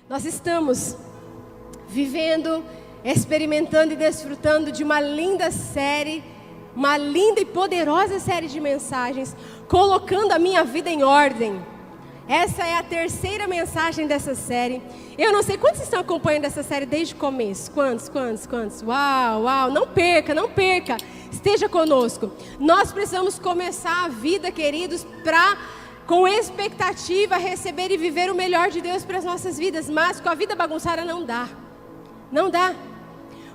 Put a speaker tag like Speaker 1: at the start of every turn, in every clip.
Speaker 1: Nós estamos vivendo, experimentando e desfrutando de uma linda série, uma linda e poderosa série de mensagens, colocando a minha vida em ordem. Essa é a terceira mensagem dessa série. Eu não sei quantos estão acompanhando essa série desde o começo. Quantos? Uau, não perca. Esteja conosco. Nós precisamos começar a vida, queridos, com expectativa, receber e viver o melhor de Deus para as nossas vidas. Mas com a vida bagunçada não dá. Não dá.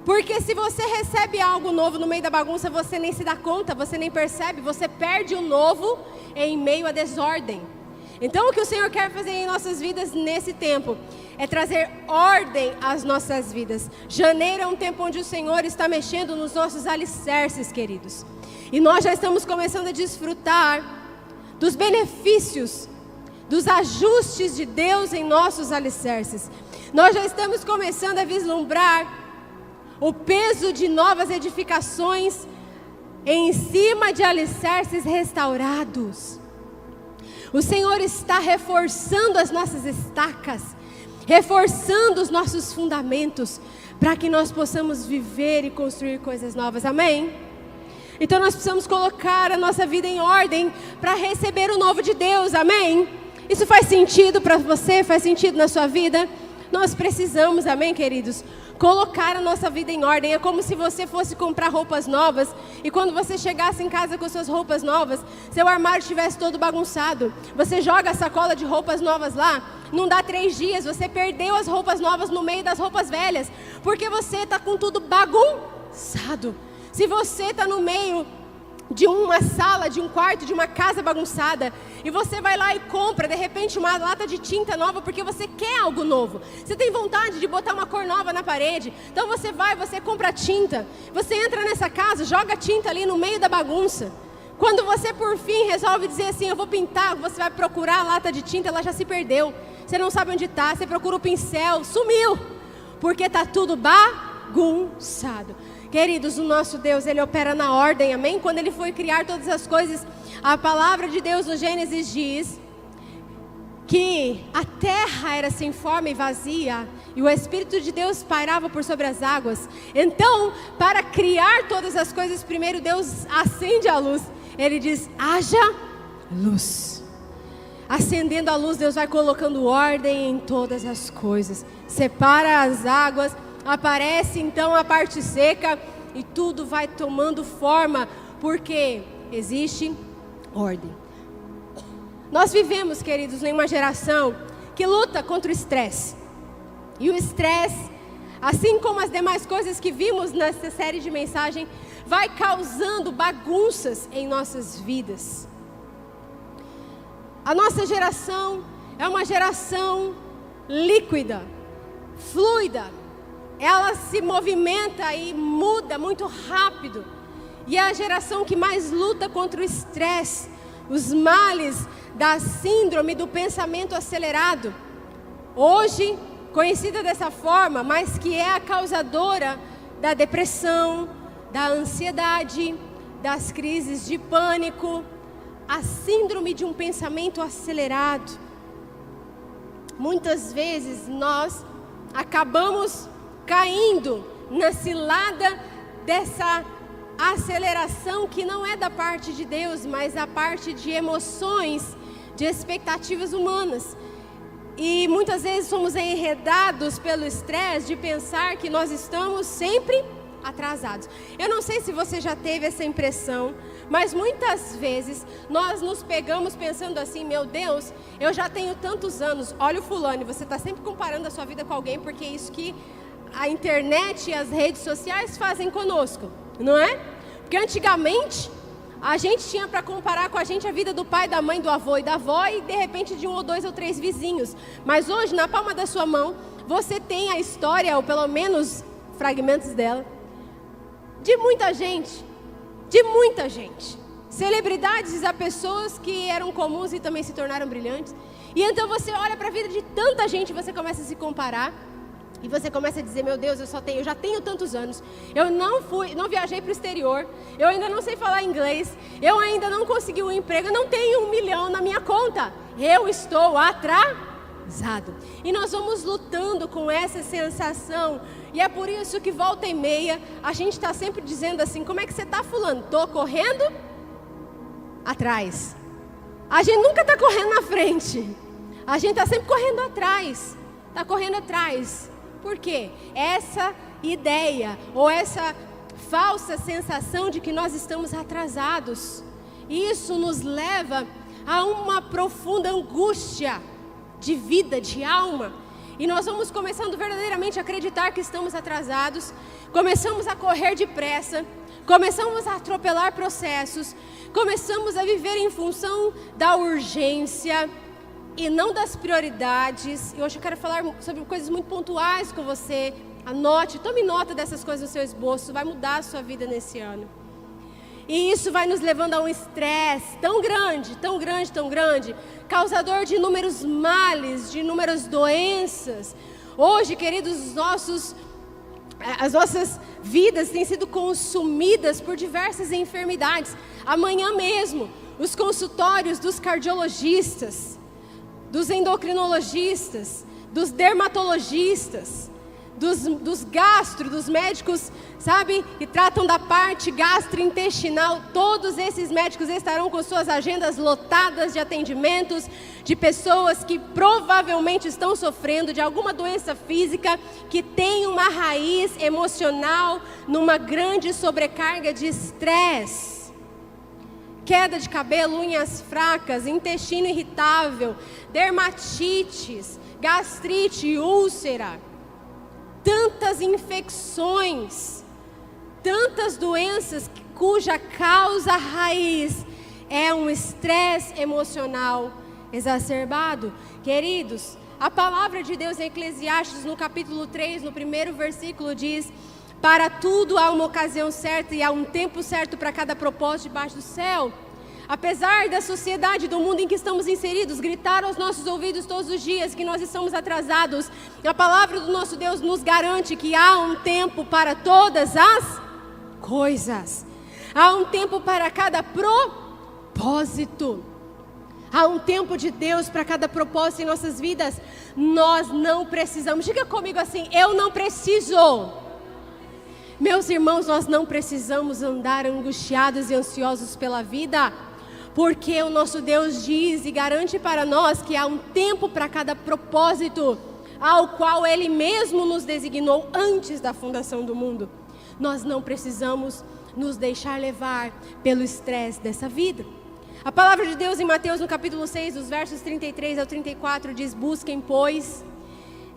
Speaker 1: Porque se você recebe algo novo no meio da bagunça, você nem se dá conta, você nem percebe, você perde o novo em meio à desordem. Então o que o Senhor quer fazer em nossas vidas nesse tempo é trazer ordem às nossas vidas. Janeiro é um tempo onde o Senhor está mexendo nos nossos alicerces, queridos. E nós já estamos começando a desfrutar dos benefícios, dos ajustes de Deus em nossos alicerces. Nós já estamos começando a vislumbrar o peso de novas edificações em cima de alicerces restaurados. O Senhor está reforçando as nossas estacas, reforçando os nossos fundamentos, para que nós possamos viver e construir coisas novas, amém? Então nós precisamos colocar a nossa vida em ordem, para receber o novo de Deus, amém? Isso faz sentido para você? Faz sentido na sua vida? Nós precisamos, amém, queridos? Colocar a nossa vida em ordem. É como se você fosse comprar roupas novas e quando você chegasse em casa com suas roupas novas, seu armário estivesse todo bagunçado. Você joga a sacola de roupas novas lá, não dá 3 dias, você perdeu as roupas novas no meio das roupas velhas, porque você está com tudo bagunçado. Se você está no meio de uma sala, de um quarto, de uma casa bagunçada, e você vai lá e compra, de repente, uma lata de tinta nova, porque você quer algo novo, você tem vontade de botar uma cor nova na parede, então você vai, você compra tinta, você entra nessa casa, joga tinta ali no meio da bagunça. Quando você por fim resolve dizer assim, eu vou pintar, você vai procurar a lata de tinta, ela já se perdeu, você não sabe onde está, você procura o pincel, sumiu, porque está tudo bagunçado. Queridos, o nosso Deus, Ele opera na ordem, amém? Quando Ele foi criar todas as coisas, a palavra de Deus no Gênesis diz que a terra era sem forma e vazia, e o Espírito de Deus pairava por sobre as águas. Então, para criar todas as coisas, primeiro Deus acende a luz. Ele diz, haja luz. Acendendo a luz, Deus vai colocando ordem em todas as coisas. Separa as águas, aparece então a parte seca e tudo vai tomando forma, porque existe ordem. Nós vivemos, queridos, em uma geração que luta contra o estresse. E o estresse, assim como as demais coisas que vimos nessa série de mensagem, vai causando bagunças em nossas vidas. A nossa geração é uma geração líquida, fluida. Ela se movimenta e muda muito rápido. E é a geração que mais luta contra o estresse, os males da síndrome do pensamento acelerado. Hoje, conhecida dessa forma, mas que é a causadora da depressão, da ansiedade, das crises de pânico, a síndrome de um pensamento acelerado. Muitas vezes nós acabamos caindo na cilada dessa aceleração que não é da parte de Deus, mas da parte de emoções, de expectativas humanas. E muitas vezes somos enredados pelo estresse de pensar que nós estamos sempre atrasados. Eu não sei se você já teve essa impressão, mas muitas vezes nós nos pegamos pensando assim, meu Deus, eu já tenho tantos anos, olha o fulano, e você está sempre comparando a sua vida com alguém, porque é isso que a internet e as redes sociais fazem conosco, não é? Porque antigamente a gente tinha para comparar com a gente a vida do pai, da mãe, do avô e da avó, e de repente de 1 ou 2 ou 3 vizinhos. Mas hoje, na palma da sua mão, você tem a história, ou pelo menos fragmentos dela, de muita gente. Celebridades a pessoas que eram comuns e também se tornaram brilhantes. E então você olha para a vida de tanta gente, você começa a se comparar. E você começa a dizer, meu Deus, eu já tenho tantos anos, eu não viajei para o exterior, eu ainda não sei falar inglês, eu ainda não consegui um emprego, eu não tenho 1 milhão na minha conta, eu estou atrasado. E nós vamos lutando com essa sensação. E é por isso que volta e meia a gente está sempre dizendo assim: como é que você está, fulano? Estou correndo atrás. A gente nunca está correndo na frente. A gente está sempre correndo atrás. Está correndo atrás. Por quê? Essa ideia ou essa falsa sensação de que nós estamos atrasados, isso nos leva a uma profunda angústia de vida, de alma. E nós vamos começando verdadeiramente a acreditar que estamos atrasados. Começamos a correr depressa. Começamos a atropelar processos. Começamos a viver em função da urgência e não das prioridades. E hoje eu quero falar sobre coisas muito pontuais com você. Anote, tome nota dessas coisas no seu esboço. Vai mudar a sua vida nesse ano. E isso vai nos levando a um estresse tão grande, tão grande, tão grande, causador de inúmeros males, de inúmeras doenças. Hoje, queridos, as nossas vidas têm sido consumidas por diversas enfermidades. Amanhã mesmo, os consultórios dos cardiologistas, dos endocrinologistas, dos dermatologistas, dos médicos, sabe, que tratam da parte gastrointestinal, todos esses médicos estarão com suas agendas lotadas de atendimentos, de pessoas que provavelmente estão sofrendo de alguma doença física, que tem uma raiz emocional, numa grande sobrecarga de estresse. Queda de cabelo, unhas fracas, intestino irritável, dermatites, gastrite, úlcera. Tantas infecções, tantas doenças cuja causa raiz é um estresse emocional exacerbado. Queridos, a palavra de Deus em Eclesiastes, no capítulo 3, no primeiro versículo, diz: para tudo há uma ocasião certa e há um tempo certo para cada propósito debaixo do céu. Apesar da sociedade, do mundo em que estamos inseridos, gritar aos nossos ouvidos todos os dias que nós estamos atrasados, a palavra do nosso Deus nos garante que há um tempo para todas as coisas. Há um tempo para cada propósito. Há um tempo de Deus para cada propósito em nossas vidas. Nós não precisamos. Diga comigo assim: eu não preciso. Meus irmãos, nós não precisamos andar angustiados e ansiosos pela vida. Porque o nosso Deus diz e garante para nós que há um tempo para cada propósito, ao qual Ele mesmo nos designou antes da fundação do mundo. Nós não precisamos nos deixar levar pelo estresse dessa vida. A palavra de Deus em Mateus, no capítulo 6, dos versos 33 ao 34, diz: busquem, pois,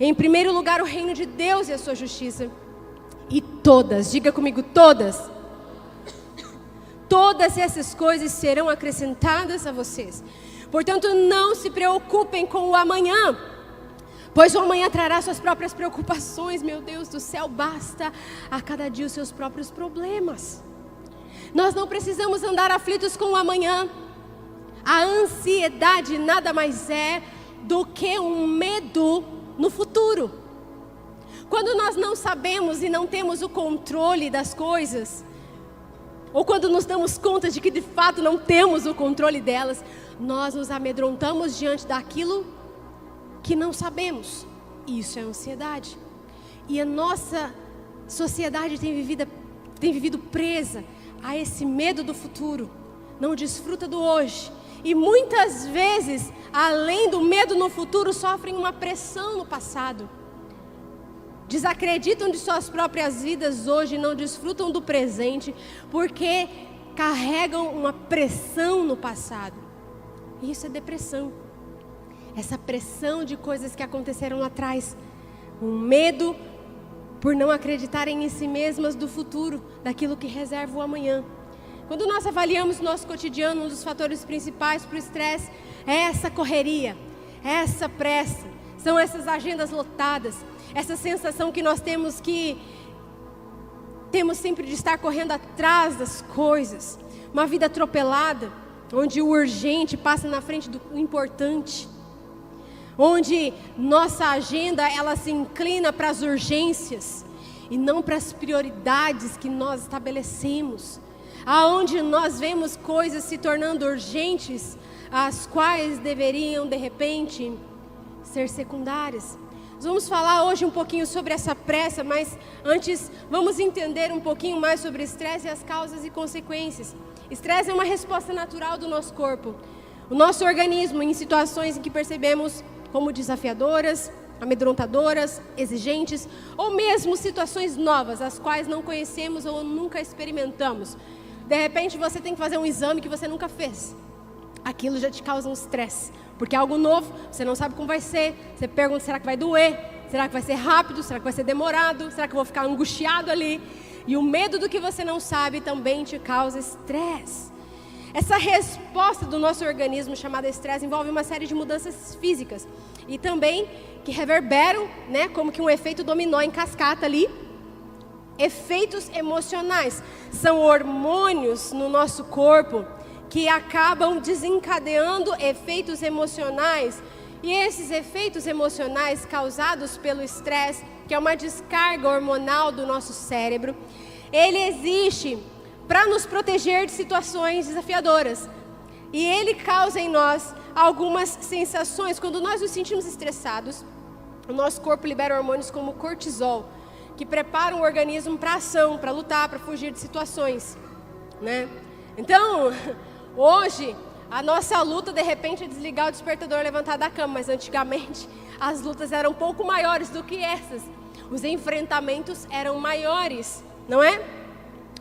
Speaker 1: em primeiro lugar o reino de Deus e a sua justiça. E todas, diga comigo, todas essas coisas serão acrescentadas a vocês. Portanto, não se preocupem com o amanhã, pois o amanhã trará suas próprias preocupações. Meu Deus do céu, basta a cada dia os seus próprios problemas. Nós não precisamos andar aflitos com o amanhã. A ansiedade nada mais é do que um medo no futuro. Quando nós não sabemos e não temos o controle das coisas, ou quando nos damos conta de que de fato não temos o controle delas, nós nos amedrontamos diante daquilo que não sabemos. Isso é ansiedade. E a nossa sociedade tem vivido presa a esse medo do futuro. Não desfruta do hoje. E muitas vezes, além do medo no futuro, sofrem uma pressão no passado. Desacreditam de suas próprias vidas hoje, não desfrutam do presente, porque carregam uma pressão no passado. E isso é depressão. Essa pressão de coisas que aconteceram lá atrás. Um medo por não acreditarem em si mesmas do futuro, daquilo que reserva o amanhã. Quando nós avaliamos o nosso cotidiano, um dos fatores principais para o estresse é essa correria, é essa pressa, são essas agendas lotadas, essa sensação que nós temos sempre de estar correndo atrás das coisas. Uma vida atropelada, onde o urgente passa na frente do importante. Onde nossa agenda, ela se inclina para as urgências e não para as prioridades que nós estabelecemos. Aonde nós vemos coisas se tornando urgentes, as quais deveriam, de repente, ser secundárias. Nós vamos falar hoje um pouquinho sobre essa pressa, mas antes vamos entender um pouquinho mais sobre estresse e as causas e consequências. Estresse é uma resposta natural do nosso corpo. O nosso organismo, em situações em que percebemos como desafiadoras, amedrontadoras, exigentes, ou mesmo situações novas, as quais não conhecemos ou nunca experimentamos. De repente você tem que fazer um exame que você nunca fez. Aquilo já te causa um estresse, porque é algo novo, você não sabe como vai ser. Você pergunta, será que vai doer? Será que vai ser rápido? Será que vai ser demorado? Será que eu vou ficar angustiado ali? E o medo do que você não sabe também te causa estresse. Essa resposta do nosso organismo chamada estresse envolve uma série de mudanças físicas e também que reverberam, né, como que um efeito dominó em cascata ali. Efeitos emocionais são hormônios no nosso corpo que acabam desencadeando efeitos emocionais. E esses efeitos emocionais causados pelo estresse, que é uma descarga hormonal do nosso cérebro, ele existe para nos proteger de situações desafiadoras. E ele causa em nós algumas sensações. Quando nós nos sentimos estressados, o nosso corpo libera hormônios como cortisol, que preparam o organismo para ação, para lutar, para fugir de situações, né? Então, hoje, a nossa luta, de repente, é desligar o despertador e levantar da cama. Mas antigamente, as lutas eram um pouco maiores do que essas. Os enfrentamentos eram maiores, não é?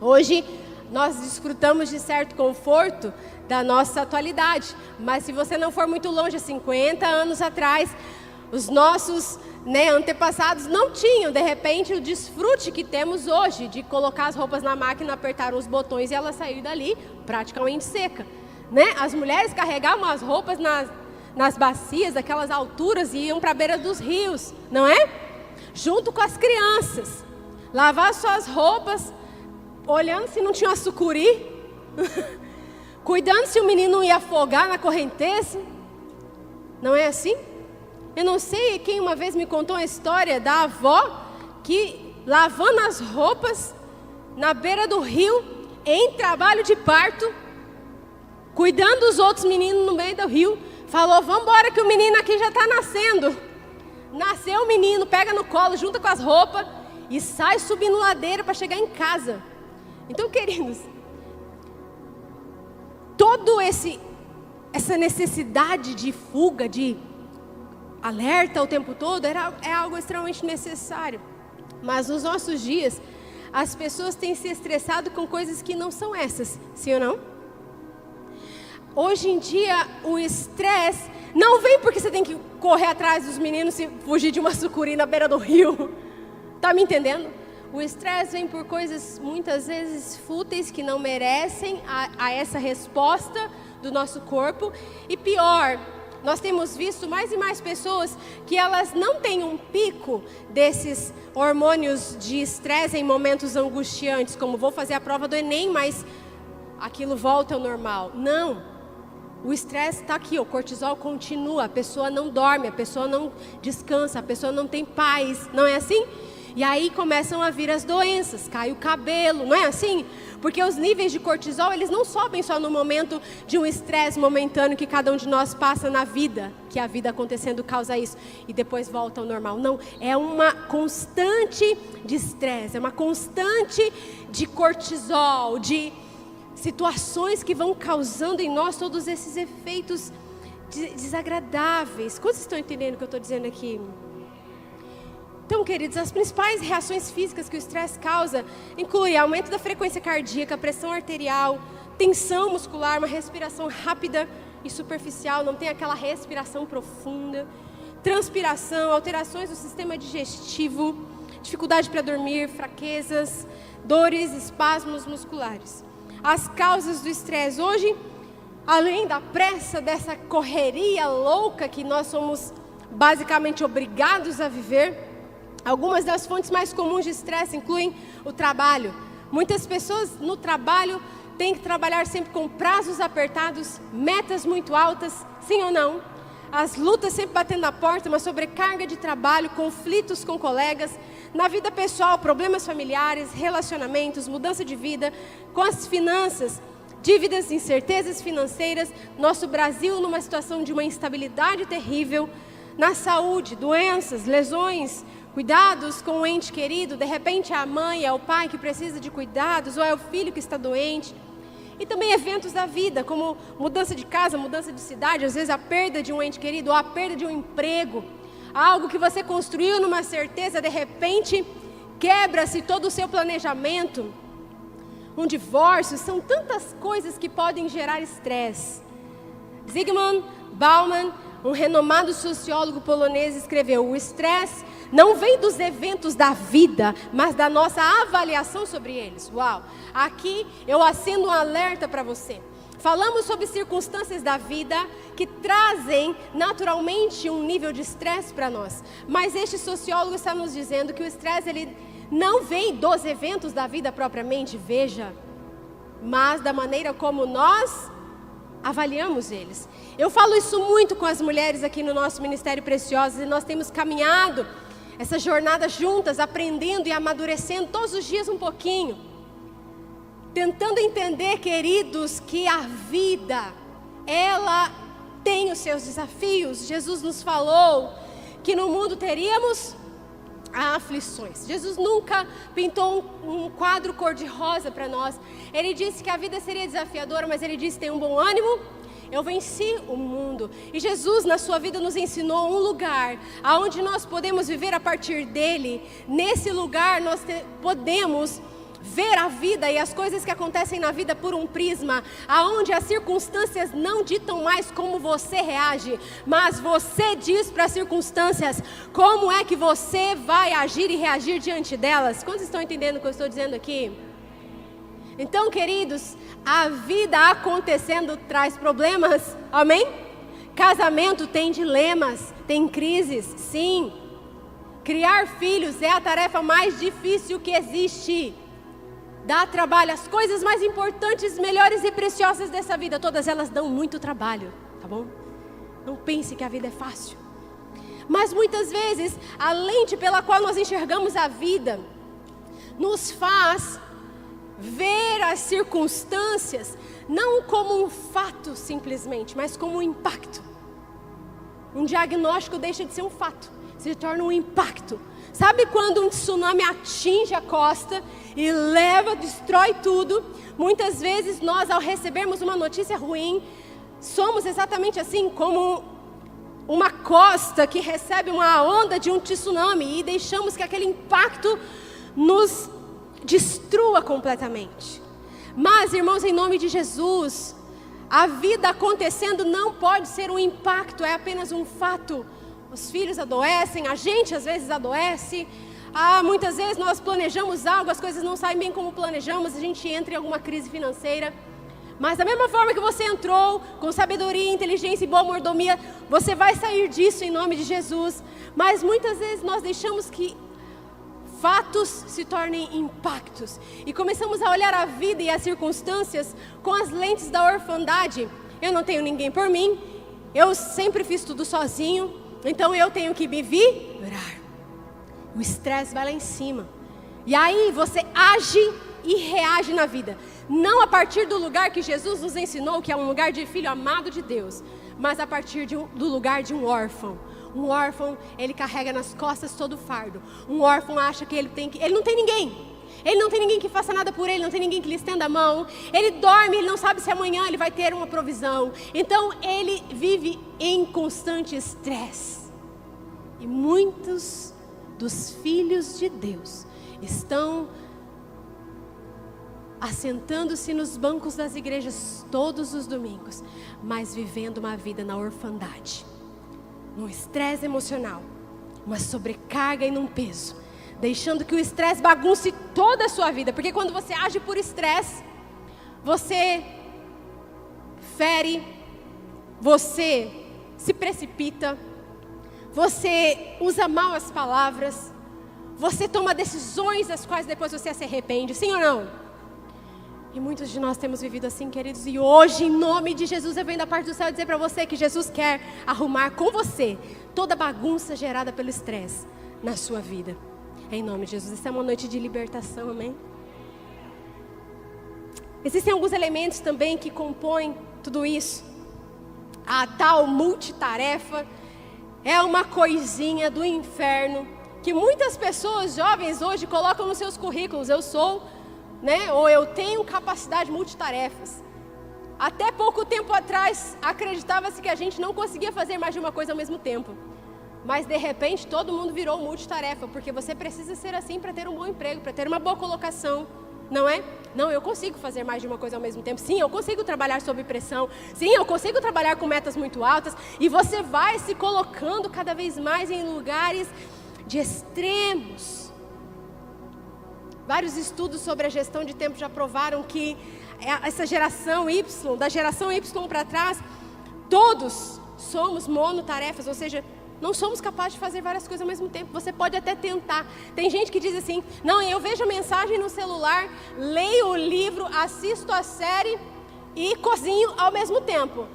Speaker 1: Hoje, nós desfrutamos de certo conforto da nossa atualidade. Mas se você não for muito longe, há 50 anos atrás, os nossos antepassados não tinham, de repente, o desfrute que temos hoje de colocar as roupas na máquina, apertar os botões e ela sair dali praticamente seca, né? As mulheres carregavam as roupas nas bacias, daquelas alturas, e iam para a beira dos rios, não é? Junto com as crianças, lavar suas roupas, olhando se não tinha uma sucuri, cuidando se o menino não ia afogar na correnteza. Não é assim? Eu não sei quem uma vez me contou uma história da avó que, lavando as roupas na beira do rio, em trabalho de parto, cuidando dos outros meninos no meio do rio, falou, vamos embora que o menino aqui já está nascendo. Nasceu o menino, pega no colo, junta com as roupas e sai subindo ladeira para chegar em casa. Então, queridos, essa necessidade de fuga, de alerta o tempo todo, é algo extremamente necessário. Mas nos nossos dias, as pessoas têm se estressado com coisas que não são essas, sim ou não? Hoje em dia, o estresse não vem porque você tem que correr atrás dos meninos e fugir de uma sucuri na beira do rio. Tá me entendendo? O estresse vem por coisas muitas vezes fúteis que não merecem a essa resposta do nosso corpo. E pior, nós temos visto mais e mais pessoas que elas não têm um pico desses hormônios de estresse em momentos angustiantes, como vou fazer a prova do Enem, mas aquilo volta ao normal. Não, o estresse está aqui, o cortisol continua, a pessoa não dorme, a pessoa não descansa, a pessoa não tem paz, não é assim? E aí começam a vir as doenças, cai o cabelo, não é assim? Porque os níveis de cortisol, eles não sobem só no momento de um estresse momentâneo que cada um de nós passa na vida, que a vida acontecendo causa isso, e depois volta ao normal. Não, é uma constante de estresse, é uma constante de cortisol, de situações que vão causando em nós todos esses efeitos desagradáveis. Quantos estão entendendo o que eu estou dizendo aqui? Então, queridos, as principais reações físicas que o estresse causa incluem aumento da frequência cardíaca, pressão arterial, tensão muscular, uma respiração rápida e superficial, não tem aquela respiração profunda, transpiração, alterações do sistema digestivo, dificuldade para dormir, fraquezas, dores, espasmos musculares. As causas do estresse hoje, além da pressa, dessa correria louca que nós somos basicamente obrigados a viver, algumas das fontes mais comuns de estresse incluem o trabalho. Muitas pessoas no trabalho têm que trabalhar sempre com prazos apertados, metas muito altas, sim ou não? As lutas sempre batendo na porta, uma sobrecarga de trabalho, conflitos com colegas, na vida pessoal, problemas familiares, relacionamentos, mudança de vida, com as finanças, dívidas, incertezas financeiras, nosso Brasil numa situação de uma instabilidade terrível, na saúde, doenças, lesões, cuidados com o ente querido. De repente é a mãe, é o pai que precisa de cuidados, ou é o filho que está doente. E também eventos da vida, como mudança de casa, mudança de cidade, às vezes a perda de um ente querido, ou a perda de um emprego. Algo que você construiu numa certeza, de repente quebra-se todo o seu planejamento. Um divórcio, são tantas coisas que podem gerar estresse. Zygmunt Bauman, um renomado sociólogo polonês, escreveu: o estresse não vem dos eventos da vida, mas da nossa avaliação sobre eles. Uau! Aqui eu acendo um alerta para você. Falamos sobre circunstâncias da vida que trazem naturalmente um nível de estresse para nós. Mas este sociólogo está nos dizendo que o estresse ele não vem dos eventos da vida propriamente, veja, mas da maneira como nós avaliamos eles. Eu falo isso muito com as mulheres aqui no nosso Ministério Preciosas, e nós temos caminhado essa jornada juntas, aprendendo e amadurecendo todos os dias um pouquinho, tentando entender, queridos, que a vida, ela tem os seus desafios. Jesus nos falou que no mundo teríamos aflições. Jesus nunca pintou um quadro cor-de-rosa para nós. Ele disse que a vida seria desafiadora, mas ele disse: tem um bom ânimo, eu venci o mundo. E Jesus na sua vida nos ensinou um lugar aonde nós podemos viver a partir dele. Nesse lugar nós podemos ver a vida e as coisas que acontecem na vida por um prisma, aonde as circunstâncias não ditam mais como você reage, mas você diz para as circunstâncias como é que você vai agir e reagir diante delas. Quantos estão entendendo o que eu estou dizendo aqui? Então, queridos, a vida acontecendo traz problemas, amém? Casamento tem dilemas, tem crises, sim. Criar filhos é a tarefa mais difícil que existe. Dá trabalho. As coisas mais importantes, melhores e preciosas dessa vida, todas elas dão muito trabalho, tá bom? Não pense que a vida é fácil. Mas muitas vezes, a lente pela qual nós enxergamos a vida nos faz ver as circunstâncias não como um fato simplesmente, mas como um impacto. Um diagnóstico deixa de ser um fato, se torna um impacto. Sabe quando um tsunami atinge a costa e leva, destrói tudo? Muitas vezes nós, ao recebermos uma notícia ruim, somos exatamente assim, como uma costa que recebe uma onda de um tsunami, e deixamos que aquele impacto nos destrua completamente. Mas, irmãos, em nome de Jesus, a vida acontecendo não pode ser um impacto, é apenas um fato. Os filhos adoecem, a gente às vezes adoece. Muitas vezes nós planejamos algo, as coisas não saem bem como planejamos, a gente entra em alguma crise financeira. Mas da mesma forma que você entrou, com sabedoria, inteligência e boa mordomia, você vai sair disso em nome de Jesus. Mas muitas vezes nós deixamos que fatos se tornem impactos. E começamos a olhar a vida e as circunstâncias com as lentes da orfandade. Eu não tenho ninguém por mim, eu sempre fiz tudo sozinho, então eu tenho que me virar. O estresse vai lá em cima. E aí você age e reage na vida. Não a partir do lugar que Jesus nos ensinou, que é um lugar de filho amado de Deus, mas a partir do lugar de um órfão. Um órfão, ele carrega nas costas todo o fardo. Um órfão acha que ele não tem ninguém. Ele não tem ninguém que faça nada por ele, não tem ninguém que lhe estenda a mão. Ele dorme, ele não sabe se amanhã ele vai ter uma provisão. Então ele vive em constante estresse. E muitos dos filhos de Deus estão assentando-se nos bancos das igrejas todos os domingos, mas vivendo uma vida na orfandade, num estresse emocional, uma sobrecarga e num peso, deixando que o estresse bagunce toda a sua vida. Porque quando você age por estresse, você fere, você se precipita, você usa mal as palavras, você toma decisões das quais depois você se arrepende, sim ou não? E muitos de nós temos vivido assim, queridos. E hoje, em nome de Jesus, eu venho da parte do céu dizer para você que Jesus quer arrumar com você toda bagunça gerada pelo estresse na sua vida. Em nome de Jesus. Essa é uma noite de libertação, amém? Existem alguns elementos também que compõem tudo isso. A tal multitarefa é uma coisinha do inferno que muitas pessoas jovens hoje colocam nos seus currículos. Eu sou, ou eu tenho capacidade multitarefas. Até pouco tempo atrás, acreditava-se que a gente não conseguia fazer mais de uma coisa ao mesmo tempo. Mas de repente todo mundo virou multitarefa, porque você precisa ser assim para ter um bom emprego, para ter uma boa colocação, não é? Não, eu consigo fazer mais de uma coisa ao mesmo tempo. Sim, eu consigo trabalhar sob pressão. Sim, eu consigo trabalhar com metas muito altas. E você vai se colocando cada vez mais em lugares de extremos. Vários estudos sobre a gestão de tempo já provaram que essa geração Y, da geração Y para trás, todos somos monotarefas, ou seja, não somos capazes de fazer várias coisas ao mesmo tempo. Você pode até tentar. Tem gente que diz assim, não, eu vejo a mensagem no celular, leio o livro, assisto a série e cozinho ao mesmo tempo.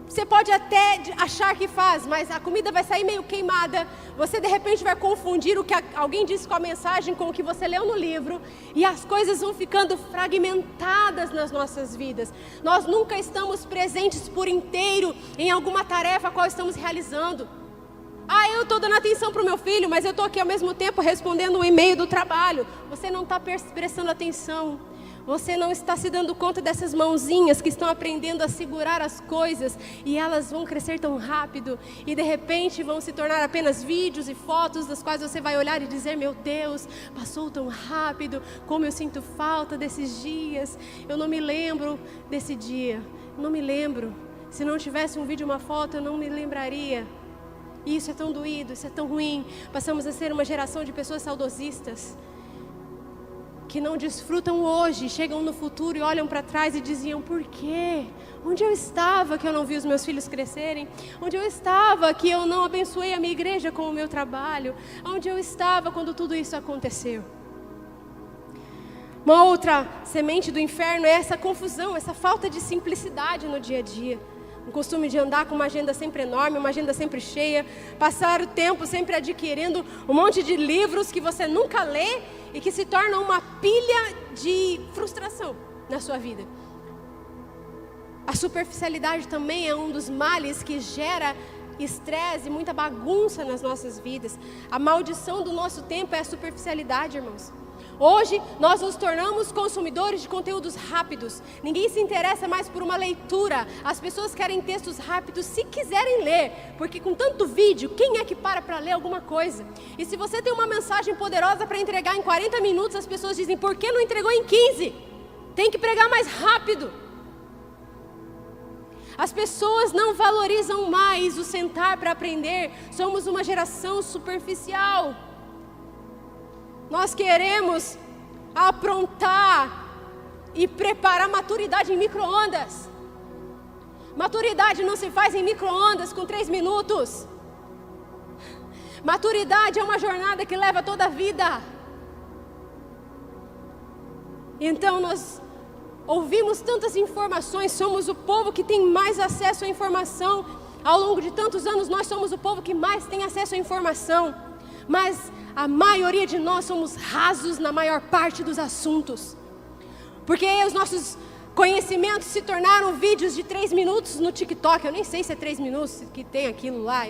Speaker 1: Você pode até achar que faz, mas a comida vai sair meio queimada. Você de repente vai confundir o que alguém disse com a mensagem com o que você leu no livro. E as coisas vão ficando fragmentadas nas nossas vidas. Nós nunca estamos presentes por inteiro em alguma tarefa a qual estamos realizando. Eu estou dando atenção para o meu filho, mas eu estou aqui ao mesmo tempo respondendo um e-mail do trabalho. Você não está prestando atenção. Você não está se dando conta dessas mãozinhas que estão aprendendo a segurar as coisas. E elas vão crescer tão rápido. E de repente vão se tornar apenas vídeos e fotos das quais você vai olhar e dizer, meu Deus, passou tão rápido. Como eu sinto falta desses dias. Eu não me lembro desse dia. Não me lembro. Se não tivesse um vídeo e uma foto, eu não me lembraria. E isso é tão doído, isso é tão ruim. Passamos a ser uma geração de pessoas saudosistas, que não desfrutam hoje, chegam no futuro e olham para trás e diziam, por quê? Onde eu estava que eu não vi os meus filhos crescerem? Onde eu estava que eu não abençoei a minha igreja com o meu trabalho? Onde eu estava quando tudo isso aconteceu? Uma outra semente do inferno é essa confusão, essa falta de simplicidade no dia a dia. O costume de andar com uma agenda sempre enorme, uma agenda sempre cheia, passar o tempo sempre adquirindo um monte de livros que você nunca lê e que se tornam uma pilha de frustração na sua vida. A superficialidade também é um dos males que gera estresse e muita bagunça nas nossas vidas. A maldição do nosso tempo é a superficialidade, irmãos. Hoje nós nos tornamos consumidores de conteúdos rápidos. Ninguém se interessa mais por uma leitura. As pessoas querem textos rápidos se quiserem ler, porque com tanto vídeo, quem é que para ler alguma coisa? E se você tem uma mensagem poderosa para entregar em 40 minutos, as pessoas dizem, por que não entregou em 15? Tem que pregar mais rápido. As pessoas não valorizam mais o sentar para aprender. Somos uma geração superficial. Nós queremos aprontar e preparar maturidade em micro-ondas. Maturidade não se faz em micro-ondas com 3 minutos. Maturidade é uma jornada que leva toda a vida. Então nós ouvimos tantas informações, somos o povo que tem mais acesso à informação. Ao longo de tantos anos nós somos o povo que mais tem acesso à informação. Mas a maioria de nós somos rasos na maior parte dos assuntos. Porque os nossos conhecimentos se tornaram vídeos de 3 minutos no TikTok. Eu nem sei se é 3 minutos que tem aquilo lá,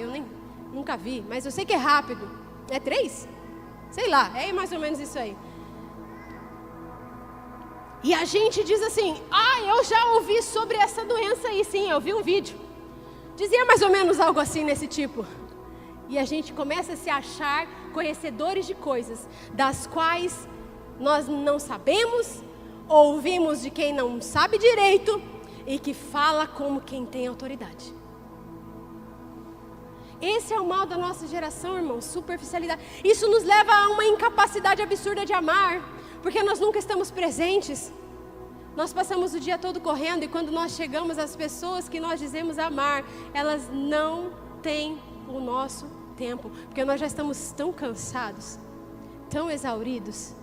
Speaker 1: nunca vi. Mas eu sei que é rápido. É 3? Sei lá, é mais ou menos isso aí. E a gente diz assim, eu já ouvi sobre essa doença aí, sim, eu vi um vídeo. Dizia mais ou menos algo assim nesse tipo. E a gente começa a se achar conhecedores de coisas das quais nós não sabemos, ouvimos de quem não sabe direito e que fala como quem tem autoridade. Esse é o mal da nossa geração, irmãos, superficialidade. Isso nos leva a uma incapacidade absurda de amar, porque nós nunca estamos presentes. Nós passamos o dia todo correndo e quando nós chegamos às pessoas que nós dizemos amar, elas não têm o nosso tempo, porque nós já estamos tão cansados, tão exauridos,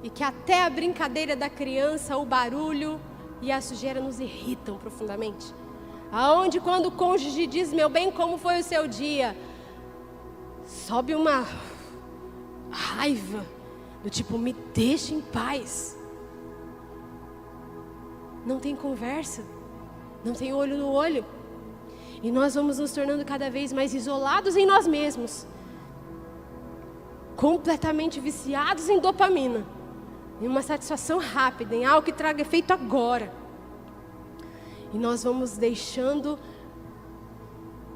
Speaker 1: e que até a brincadeira da criança, o barulho e a sujeira nos irritam profundamente. Aonde quando o cônjuge diz, meu bem, como foi o seu dia? Sobe uma raiva, do tipo, me deixa em paz. Não tem conversa, não tem olho no olho. E nós vamos nos tornando cada vez mais isolados em nós mesmos. Completamente viciados em dopamina. Em uma satisfação rápida, em algo que traga efeito agora. E nós vamos deixando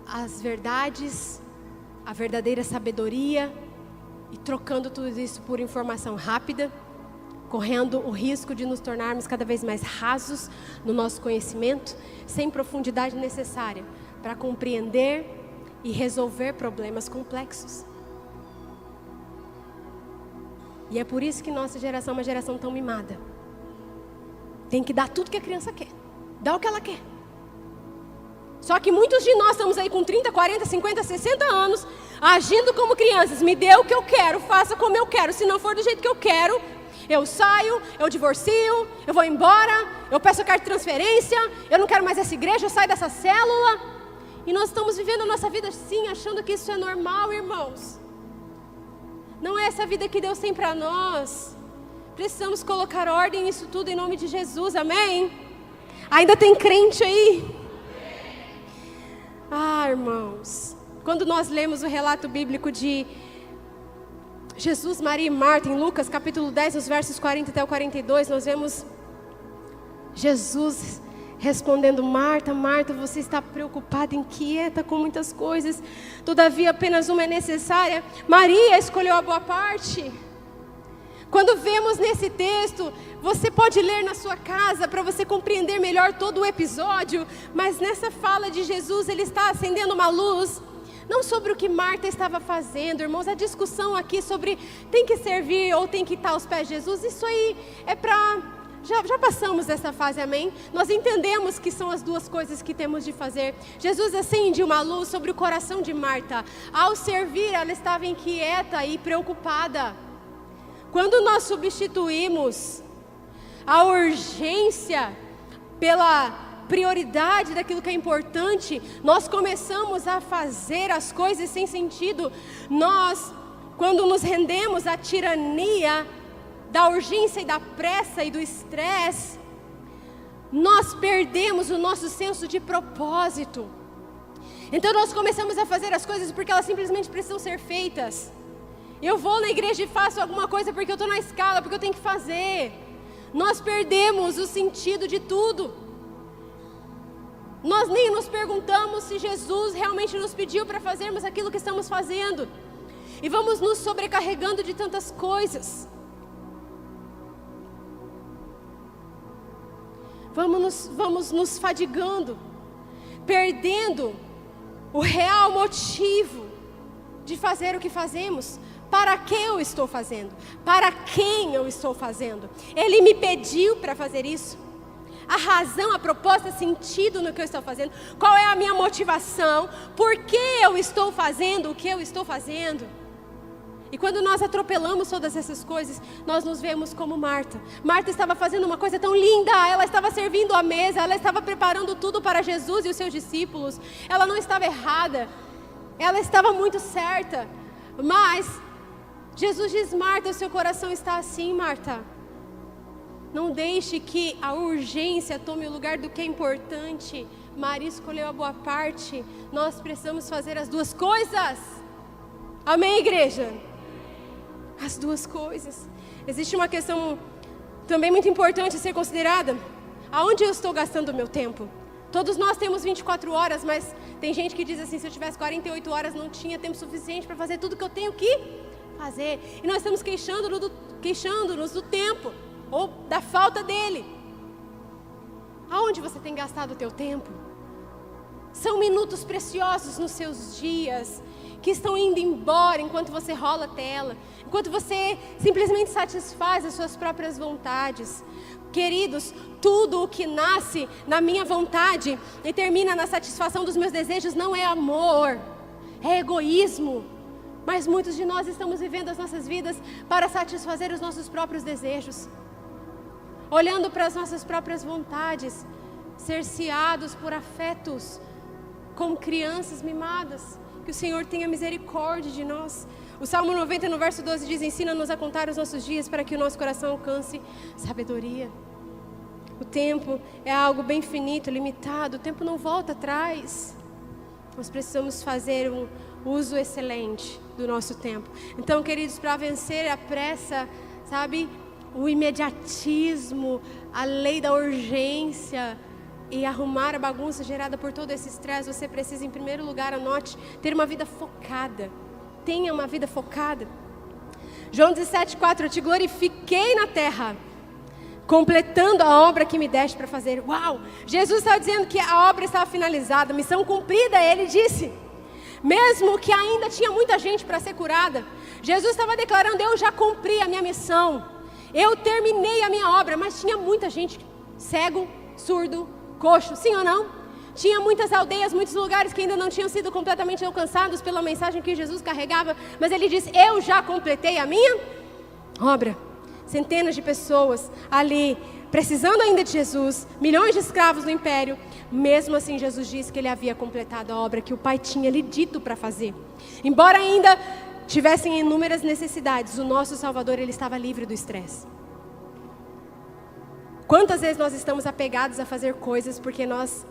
Speaker 1: as verdades, a verdadeira sabedoria, e trocando tudo isso por informação rápida, correndo o risco de nos tornarmos cada vez mais rasos no nosso conhecimento, sem profundidade necessária para compreender e resolver problemas complexos. E é por isso que nossa geração é uma geração tão mimada. Tem que dar tudo que a criança quer. Dá o que ela quer. Só que muitos de nós estamos aí com 30, 40, 50, 60 anos, agindo como crianças. Me dê o que eu quero, faça como eu quero. Se não for do jeito que eu quero, eu saio, eu divorcio, eu vou embora, eu peço a carta de transferência, eu não quero mais essa igreja, eu saio dessa célula. E nós estamos vivendo a nossa vida assim, achando que isso é normal, irmãos. Não é essa vida que Deus tem para nós. Precisamos colocar ordem nisso tudo em nome de Jesus, amém? Ainda tem crente aí? Ah, irmãos, quando nós lemos o relato bíblico de Jesus, Maria e Marta, em Lucas capítulo 10, nos versos 40 até o 42, nós vemos Jesus respondendo: Marta, Marta, você está preocupada, inquieta com muitas coisas, todavia apenas uma é necessária. Maria escolheu a boa parte. Quando vemos nesse texto, você pode ler na sua casa para você compreender melhor todo o episódio, mas nessa fala de Jesus, ele está acendendo uma luz, não sobre o que Marta estava fazendo, irmãos. A discussão aqui sobre tem que servir ou tem que estar aos pés de Jesus, isso aí é para... Já passamos dessa fase, amém? Nós entendemos que são as duas coisas que temos de fazer. Jesus acende uma luz sobre o coração de Marta. Ao servir, ela estava inquieta e preocupada. Quando nós substituímos a urgência pela prioridade daquilo que é importante, nós começamos a fazer as coisas sem sentido. Nós, quando nos rendemos à tirania da urgência e da pressa e do estresse, nós perdemos o nosso senso de propósito. Então nós começamos a fazer as coisas porque elas simplesmente precisam ser feitas. Eu vou na igreja e faço alguma coisa porque eu estou na escala, porque eu tenho que fazer. Nós perdemos o sentido de tudo. Nós nem nos perguntamos se Jesus realmente nos pediu para fazermos aquilo que estamos fazendo. E vamos nos sobrecarregando de tantas coisas. Vamos nos fadigando, perdendo o real motivo de fazer o que fazemos. Para que eu estou fazendo? Para quem eu estou fazendo? Ele me pediu para fazer isso. A razão, a proposta, sentido no que eu estou fazendo. Qual é a minha motivação? Por que eu estou fazendo o que eu estou fazendo? E quando nós atropelamos todas essas coisas, nós nos vemos como Marta. Marta estava fazendo uma coisa tão linda, ela estava servindo a mesa, ela estava preparando tudo para Jesus e os seus discípulos. Ela não estava errada, ela estava muito certa. Mas Jesus diz: Marta, o seu coração está assim, Marta. Não deixe que a urgência tome o lugar do que é importante. Maria escolheu a boa parte. Nós precisamos fazer as duas coisas. Amém, igreja? As duas coisas. Existe uma questão também muito importante a ser considerada. Aonde eu estou gastando o meu tempo? Todos nós temos 24 horas, mas tem gente que diz assim: se eu tivesse 48 horas não tinha tempo suficiente para fazer tudo que eu tenho que fazer. E nós estamos queixando-nos do tempo, ou da falta dele. Aonde você tem gastado o teu tempo? São minutos preciosos nos seus dias que estão indo embora enquanto você rola a tela, enquanto você simplesmente satisfaz as suas próprias vontades. Queridos, tudo o que nasce na minha vontade e termina na satisfação dos meus desejos não é amor, é egoísmo. Mas muitos de nós estamos vivendo as nossas vidas para satisfazer os nossos próprios desejos, olhando para as nossas próprias vontades, cerceados por afetos, como crianças mimadas. Que o Senhor tenha misericórdia de nós. O Salmo 90, no verso 12, diz: ensina-nos a contar os nossos dias para que o nosso coração alcance sabedoria. O tempo é algo bem finito, limitado. O tempo não volta atrás. Nós precisamos fazer um uso excelente do nosso tempo. Então, queridos, para vencer a pressa, sabe, o imediatismo, a lei da urgência e arrumar a bagunça gerada por todo esse estresse, você precisa, em primeiro lugar, anote, ter uma vida focada. Tenha uma vida focada. João 17,4, eu te glorifiquei na terra, completando a obra que me deste para fazer. Uau! Jesus estava dizendo que a obra estava finalizada, a missão cumprida, ele disse. Mesmo que ainda tinha muita gente para ser curada, Jesus estava declarando, eu já cumpri a minha missão. Eu terminei a minha obra, mas tinha muita gente cego, surdo, coxo, sim ou não? Tinha muitas aldeias, muitos lugares que ainda não tinham sido completamente alcançados pela mensagem que Jesus carregava, mas ele disse, eu já completei a minha obra. Centenas de pessoas ali, precisando ainda de Jesus, milhões de escravos no império. Mesmo assim, Jesus disse que ele havia completado a obra que o Pai tinha lhe dito para fazer. Embora ainda tivessem inúmeras necessidades, o nosso Salvador, ele estava livre do estresse. Quantas vezes nós estamos apegados a fazer coisas porque nós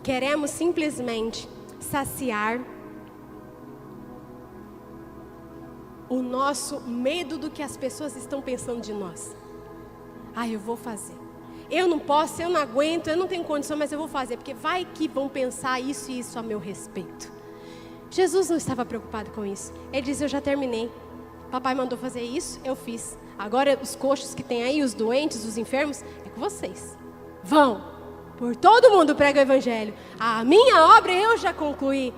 Speaker 1: queremos simplesmente saciar o nosso medo do que as pessoas estão pensando de nós. Eu vou fazer. Eu não posso, eu não aguento, eu não tenho condição, mas eu vou fazer, porque vai que vão pensar isso e isso a meu respeito. Jesus não estava preocupado com isso. Ele disse, eu já terminei. Papai mandou fazer isso, eu fiz. Agora os coxos que tem aí, os doentes, os enfermos, é com vocês. Vão, por todo mundo prega o evangelho. A minha obra eu já concluí.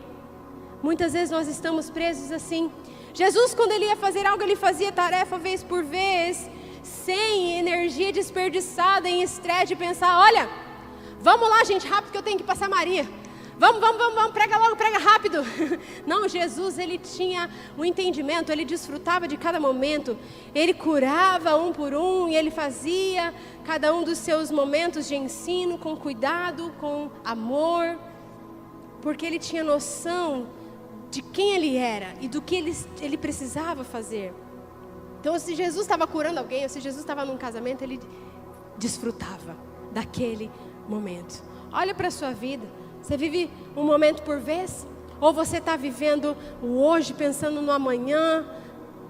Speaker 1: Muitas vezes nós estamos presos assim. Jesus, quando ele ia fazer algo, ele fazia tarefa vez por vez, sem energia desperdiçada em estresse de pensar, olha, vamos lá gente, rápido que eu tenho que passar Maria. Vamos, prega logo, prega rápido. Não, Jesus, ele tinha um entendimento, ele desfrutava de cada momento. Ele curava um por um e ele fazia cada um dos seus momentos de ensino com cuidado, com amor, porque ele tinha noção de quem ele era e do que ele precisava fazer. Então, se Jesus estava curando alguém, ou se Jesus estava num casamento, ele desfrutava daquele momento. Olha para a sua vida. Você vive um momento por vez? Ou você está vivendo o hoje, pensando no amanhã?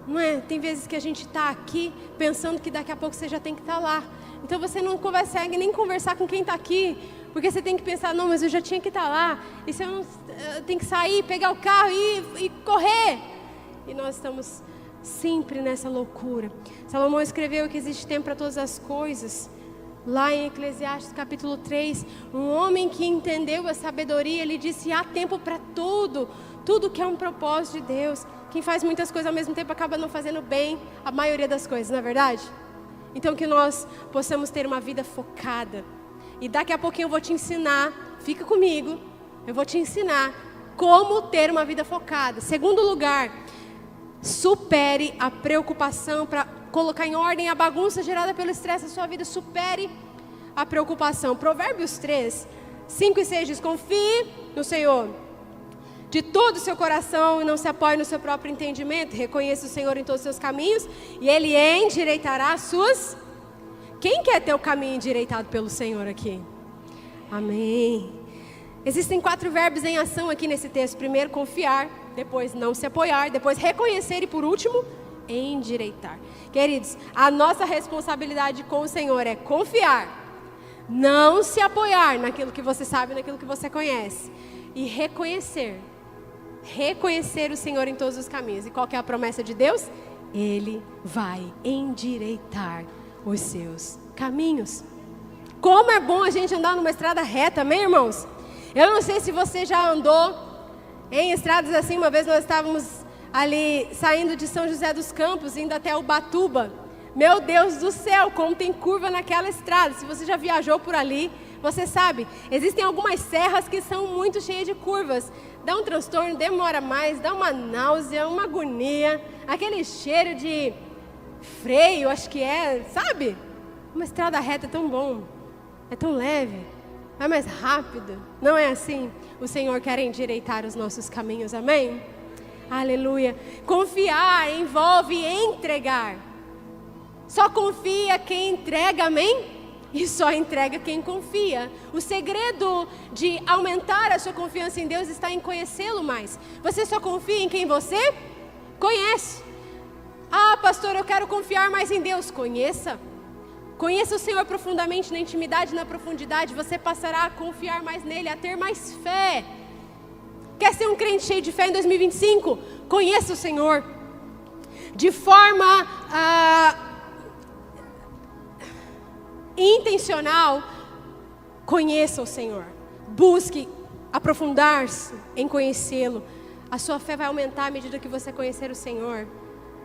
Speaker 1: Não é? Tem vezes que a gente está aqui, pensando que daqui a pouco você já tem que estar lá. Então, você não consegue nem conversar com quem está aqui, porque você tem que pensar, não, mas eu já tinha que estar lá. E se eu tenho que sair, pegar o carro e correr. E nós estamos sempre nessa loucura. Salomão escreveu que existe tempo para todas as coisas. Lá em Eclesiastes capítulo 3, um homem que entendeu a sabedoria, ele disse, há tempo para tudo. Tudo que é um propósito de Deus. Quem faz muitas coisas ao mesmo tempo acaba não fazendo bem a maioria das coisas, não é verdade? Então que nós possamos ter uma vida focada. E daqui a pouquinho eu vou te ensinar, fica comigo, eu vou te ensinar como ter uma vida focada. Segundo lugar, supere a preocupação para colocar em ordem a bagunça gerada pelo estresse da sua vida. Supere a preocupação. Provérbios 3, 5 e 6 diz, confie no Senhor de todo o seu coração e não se apoie no seu próprio entendimento. Reconheça o Senhor em todos os seus caminhos e Ele endireitará as suas... Quem quer ter o caminho endireitado pelo Senhor aqui? Amém. Existem 4 verbos em ação aqui nesse texto. Primeiro, confiar. Depois, não se apoiar. Depois, reconhecer. E por último, endireitar. Queridos, a nossa responsabilidade com o Senhor é confiar. Não se apoiar naquilo que você sabe, naquilo que você conhece. E reconhecer. Reconhecer o Senhor em todos os caminhos. E qual que é a promessa de Deus? Ele vai endireitar os seus caminhos. Como é bom a gente andar numa estrada reta, amém, irmãos? Eu não sei se você já andou em estradas assim. Uma vez nós estávamos ali saindo de São José dos Campos, indo até Ubatuba. Meu Deus do céu, como tem curva naquela estrada. Se você já viajou por ali, você sabe, existem algumas serras que são muito cheias de curvas. Dá um transtorno, demora mais, dá uma náusea, uma agonia, aquele cheiro de freio, acho que é, sabe? Uma estrada reta é tão bom, é tão leve, vai mais rápido. Não é assim? O Senhor quer endireitar os nossos caminhos, amém? Aleluia. Confiar envolve entregar. Só confia quem entrega, amém? e só entrega quem confia. O segredo de aumentar a sua confiança em Deus está em conhecê-lo mais. Você só confia em quem você conhece. Ah, pastor, eu quero confiar mais em Deus. Conheça o Senhor profundamente, na intimidade, na profundidade. Você passará a confiar mais nele, a ter mais fé. Quer ser um crente cheio de fé em 2025? Conheça o Senhor de forma intencional. Conheça o Senhor, busque aprofundar-se em conhecê-lo. A sua fé vai aumentar à medida que você conhecer o Senhor,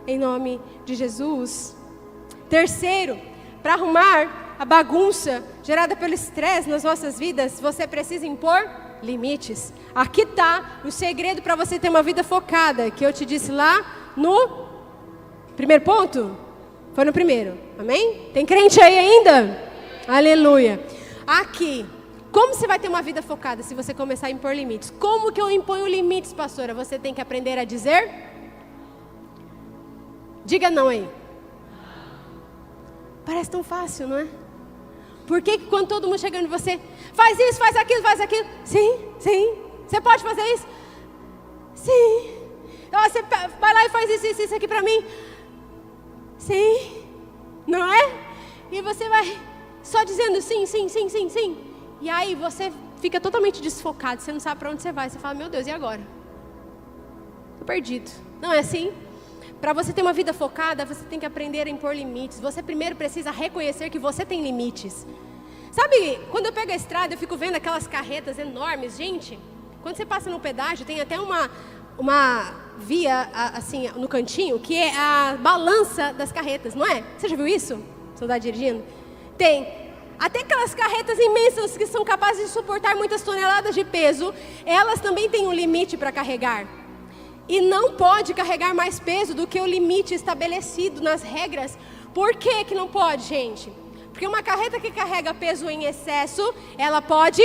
Speaker 1: em nome de Jesus. Terceiro, para arrumar a bagunça gerada pelo estresse nas nossas vidas, você precisa impor limites. Aqui está o segredo para você ter uma vida focada, que eu te disse lá no primeiro ponto. Foi no primeiro, amém? Tem crente aí ainda? Aleluia. Aqui, como você vai ter uma vida focada se você começar a impor limites? Como que eu imponho limites, pastora? Você tem que aprender a dizer? Diga não aí. Parece tão fácil, não é? Por que quando todo mundo chegando em você, faz isso, faz aquilo, faz aquilo? Sim, sim. Você pode fazer isso? Sim. Você vai lá e faz isso aqui pra mim? Sim. Não é? E você vai só dizendo sim. E aí você fica totalmente desfocado, você não sabe para onde você vai. Você fala, meu Deus, e agora? Estou perdido. Não é assim? Para você ter uma vida focada, você tem que aprender a impor limites. Você primeiro precisa reconhecer que você tem limites. Sabe, quando eu pego a estrada, eu fico vendo aquelas carretas enormes. Gente, quando você passa no pedágio, tem até uma via, assim, no cantinho, que é a balança das carretas, não é? Você já viu isso? Soldado dirigindo? Tem. Até aquelas carretas imensas que são capazes de suportar muitas toneladas de peso, elas também têm um limite para carregar. E não pode carregar mais peso do que o limite estabelecido nas regras. Por que que não pode, gente? Porque uma carreta que carrega peso em excesso, ela pode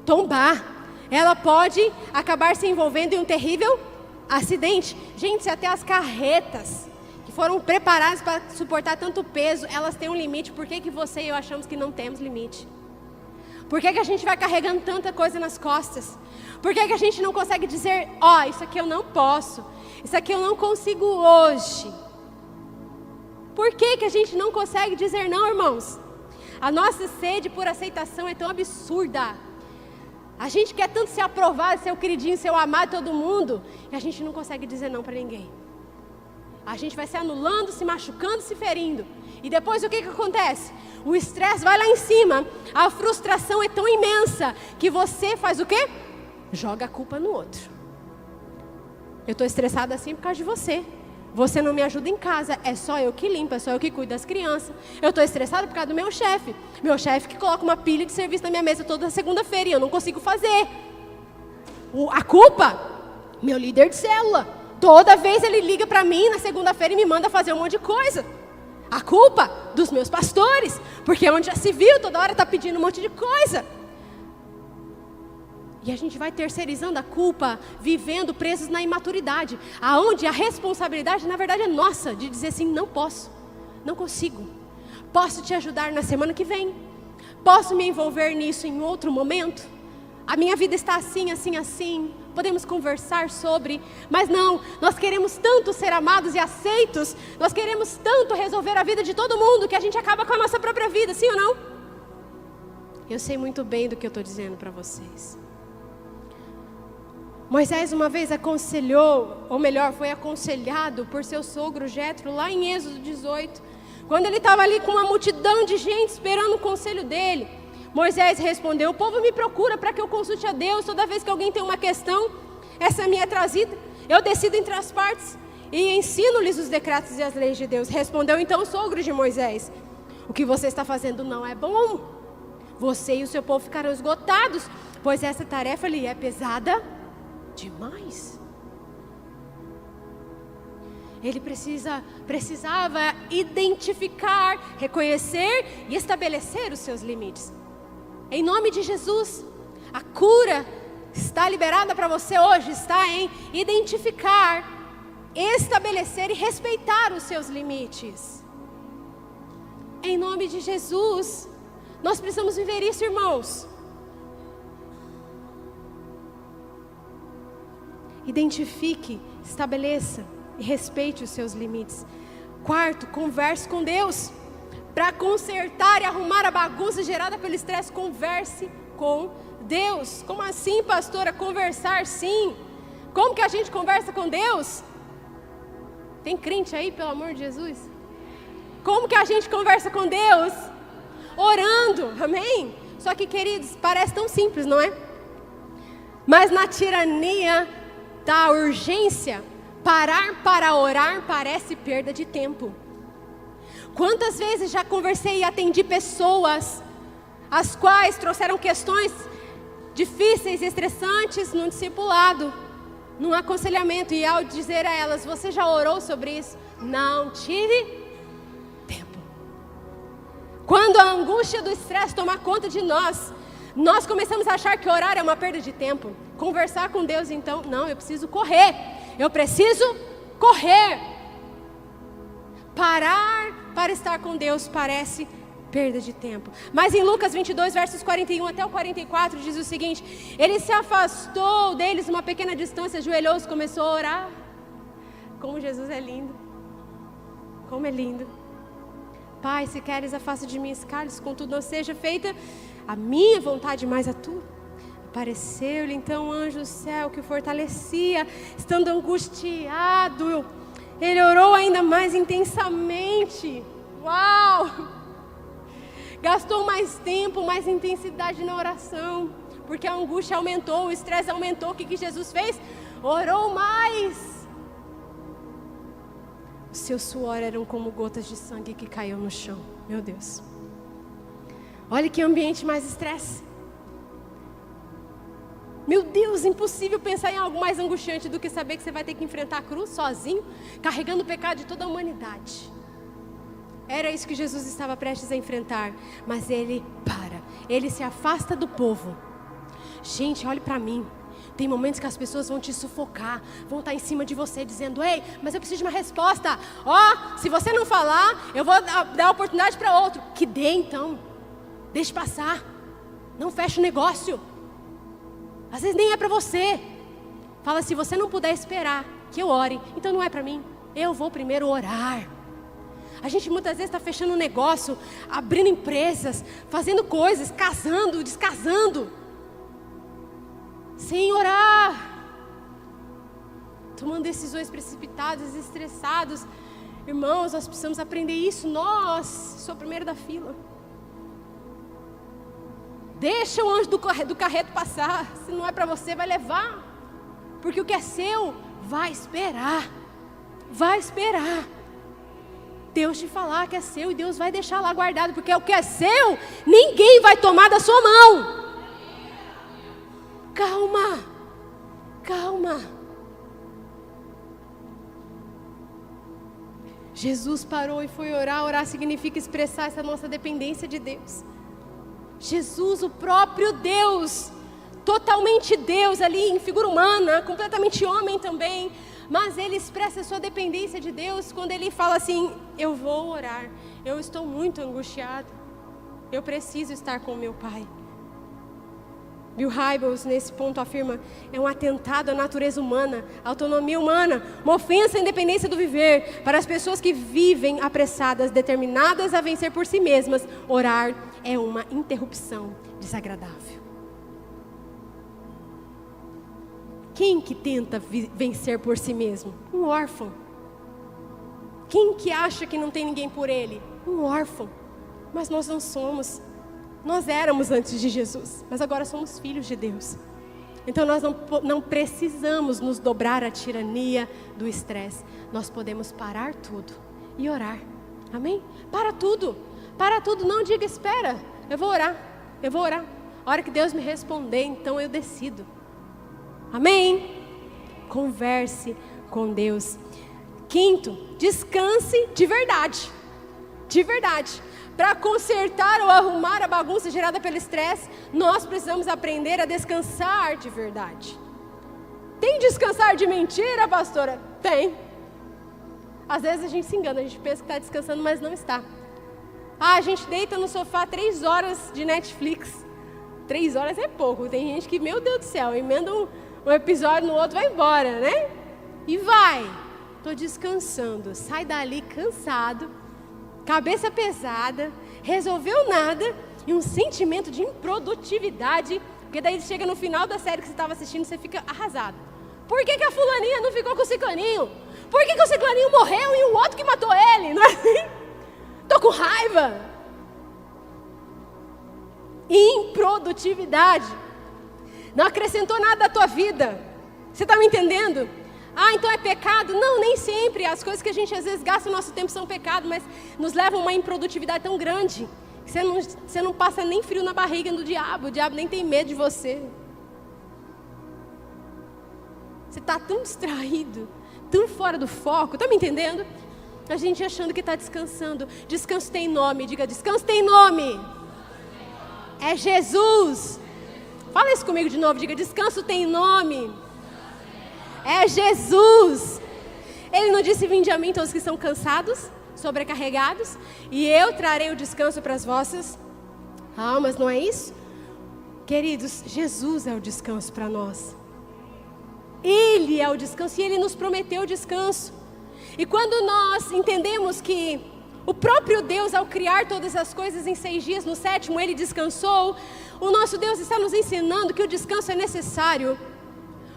Speaker 1: tombar. Ela pode acabar se envolvendo em um terrível acidente. Gente, se até as carretas que foram preparadas para suportar tanto peso, elas têm um limite, por que que você e eu achamos que não temos limite? Por que que a gente vai carregando tanta coisa nas costas? Por que que a gente não consegue dizer, isso aqui eu não posso, isso aqui eu não consigo hoje? Por que que a gente não consegue dizer não, irmãos? A nossa sede por aceitação é tão absurda. A gente quer tanto ser aprovado, ser o queridinho, ser o amado de todo mundo, e a gente não consegue dizer não para ninguém. A gente vai se anulando, se machucando, se ferindo. E depois o que que acontece? O estresse vai lá em cima, a frustração é tão imensa, que você faz o quê? Joga a culpa no outro. Eu estou estressada assim por causa de você. Você não me ajuda em casa, é só eu que limpo, é só eu que cuido das crianças. Eu estou estressada por causa do meu chefe. Meu chefe que coloca uma pilha de serviço na minha mesa toda segunda-feira e eu não consigo fazer. A culpa? Meu líder de célula. Toda vez ele liga para mim na segunda-feira e me manda fazer um monte de coisa. A culpa dos meus pastores, porque onde já se viu, toda hora está pedindo um monte de coisa. E a gente vai terceirizando a culpa, vivendo presos na imaturidade, aonde a responsabilidade, na verdade, é nossa, de dizer assim, não posso, não consigo. Posso te ajudar na semana que vem? Posso me envolver nisso em outro momento? A minha vida está assim, assim, assim. Podemos conversar sobre, mas não, nós queremos tanto ser amados e aceitos, nós queremos tanto resolver a vida de todo mundo, que a gente acaba com a nossa própria vida, sim ou não? Eu sei muito bem do que eu estou dizendo para vocês. Moisés uma vez aconselhou, ou melhor, foi aconselhado por seu sogro Jetro, lá em Êxodo 18, quando ele estava ali com uma multidão de gente esperando o conselho dele. Moisés respondeu, o povo me procura para que eu consulte a Deus, toda vez que alguém tem uma questão, essa me é trazida, eu decido entre as partes e ensino-lhes os decretos e as leis de Deus. Respondeu então o sogro de Moisés, o que você está fazendo não é bom, você e o seu povo ficarão esgotados, pois essa tarefa lhe é pesada demais. Ele precisava identificar, reconhecer e estabelecer os seus limites. Em nome de Jesus, a cura está liberada para você hoje, está em identificar, estabelecer e respeitar os seus limites. Em nome de Jesus. Nós precisamos viver isso, irmãos. Identifique, estabeleça e respeite os seus limites. Quarto, converse com Deus. Para consertar e arrumar a bagunça gerada pelo estresse, converse com Deus. Como assim, pastora? Conversar, sim. Como que a gente conversa com Deus? Tem crente aí, pelo amor de Jesus? Como que a gente conversa com Deus? Orando, amém? Só que, queridos, parece tão simples, não é? Mas na tirania da urgência, parar para orar parece perda de tempo. Quantas vezes já conversei e atendi pessoas, as quais trouxeram questões difíceis e estressantes no discipulado, num aconselhamento, e ao dizer a elas, você já orou sobre isso? Não tive tempo. Quando a angústia do estresse tomar conta de nós, nós começamos a achar que orar é uma perda de tempo. Conversar com Deus, então, não, eu preciso correr. Eu preciso correr. Parar para estar com Deus parece perda de tempo. Mas em Lucas 22, versos 41 até o 44, diz o seguinte: ele se afastou deles uma pequena distância, ajoelhou-se, começou a orar. Como Jesus é lindo. Como é lindo. Pai, se queres, afasta de mim esse cálice, contudo não seja feita a minha vontade, mas a tua. Apareceu-lhe então um anjo do céu que o fortalecia, estando angustiado. Ele orou ainda mais intensamente. Uau! Gastou mais tempo, mais intensidade na oração, porque a angústia aumentou, o estresse aumentou. O que Jesus fez? Orou mais. O seu suor eram como gotas de sangue que caiu no chão. Meu Deus. Olha que ambiente mais estresse. Meu Deus, impossível pensar em algo mais angustiante do que saber que você vai ter que enfrentar a cruz sozinho, carregando o pecado de toda a humanidade. Era isso que Jesus estava prestes a enfrentar, mas ele ele se afasta do povo. Gente, olhe para mim. Tem momentos que as pessoas vão te sufocar, vão estar em cima de você dizendo, ei, mas eu preciso de uma resposta. Ó, se você não falar, eu vou dar oportunidade para outro. Que dê então, deixe passar, não feche o negócio. Às vezes nem é para você. Fala, se você não puder esperar que eu ore, então não é para mim. Eu vou primeiro orar. A gente muitas vezes está fechando um negócio, abrindo empresas, fazendo coisas, casando, descasando, sem orar, tomando decisões precipitadas, estressados. Irmãos, nós precisamos aprender isso. Sou o primeiro da fila. Deixa o anjo do carreto passar. Se não é para você, vai levar. Porque o que é seu, vai esperar. Vai esperar Deus te falar que é seu, e Deus vai deixar lá guardado. Porque o que é seu, ninguém vai tomar da sua mão. Calma. Calma. Jesus parou e foi orar. Orar significa expressar essa nossa dependência de Deus. Jesus, o próprio Deus, totalmente Deus ali em figura humana, completamente homem também, mas ele expressa a sua dependência de Deus quando ele fala assim, eu vou orar, eu estou muito angustiado, eu preciso estar com meu Pai. Bill Hybels, nesse ponto, afirma, é um atentado à natureza humana, à autonomia humana, uma ofensa à independência do viver. Para as pessoas que vivem apressadas, determinadas a vencer por si mesmas, orar é uma interrupção desagradável. Quem que tenta vencer por si mesmo? Um órfão. Quem que acha que não tem ninguém por ele? Um órfão. Mas nós não somos. Nós éramos antes de Jesus, mas agora somos filhos de Deus. Então nós não precisamos nos dobrar à tirania do estresse. Nós podemos parar tudo e orar. Amém? Para tudo. Para tudo. Não diga, espera, eu vou orar. Eu vou orar. A hora que Deus me responder, então eu decido. Amém? Converse com Deus. Quinto, descanse de verdade. De verdade. Para consertar ou arrumar a bagunça gerada pelo estresse, nós precisamos aprender a descansar de verdade. Tem descansar de mentira, pastora? Tem. Às vezes a gente se engana, a gente pensa que está descansando, mas não está. A gente deita no sofá 3 horas de Netflix. 3 horas é pouco. Tem gente que, meu Deus do céu, emenda um episódio no outro, vai embora, né? E vai. Tô descansando. Sai dali cansado, cabeça pesada, resolveu nada e um sentimento de improdutividade. Porque daí chega no final da série que você estava assistindo, você fica arrasado. Por que a fulaninha não ficou com o ciclaninho? Por que o ciclaninho morreu e o outro que matou ele? Não é assim? Tô com raiva. Improdutividade. Não acrescentou nada à tua vida. Você está me entendendo? Ah, então é pecado? Não, nem sempre. As coisas que a gente às vezes gasta o nosso tempo são pecado, mas nos levam a uma improdutividade tão grande que você não passa nem frio na barriga do diabo. O diabo nem tem medo de você. Você está tão distraído, tão fora do foco. Está me entendendo? A gente achando que está descansando. Descanso tem nome. Diga, descanso tem nome. É Jesus. Fala isso comigo de novo. Diga, descanso tem nome. É Jesus. Ele não disse: vinde a mim todos que estão cansados, sobrecarregados, e eu trarei o descanso para as vossas almas. Não é isso? Queridos, Jesus é o descanso para nós. Ele é o descanso e Ele nos prometeu o descanso. E quando nós entendemos que o próprio Deus, ao criar todas as coisas em 6 dias, no 7º Ele descansou, o nosso Deus está nos ensinando que o descanso é necessário.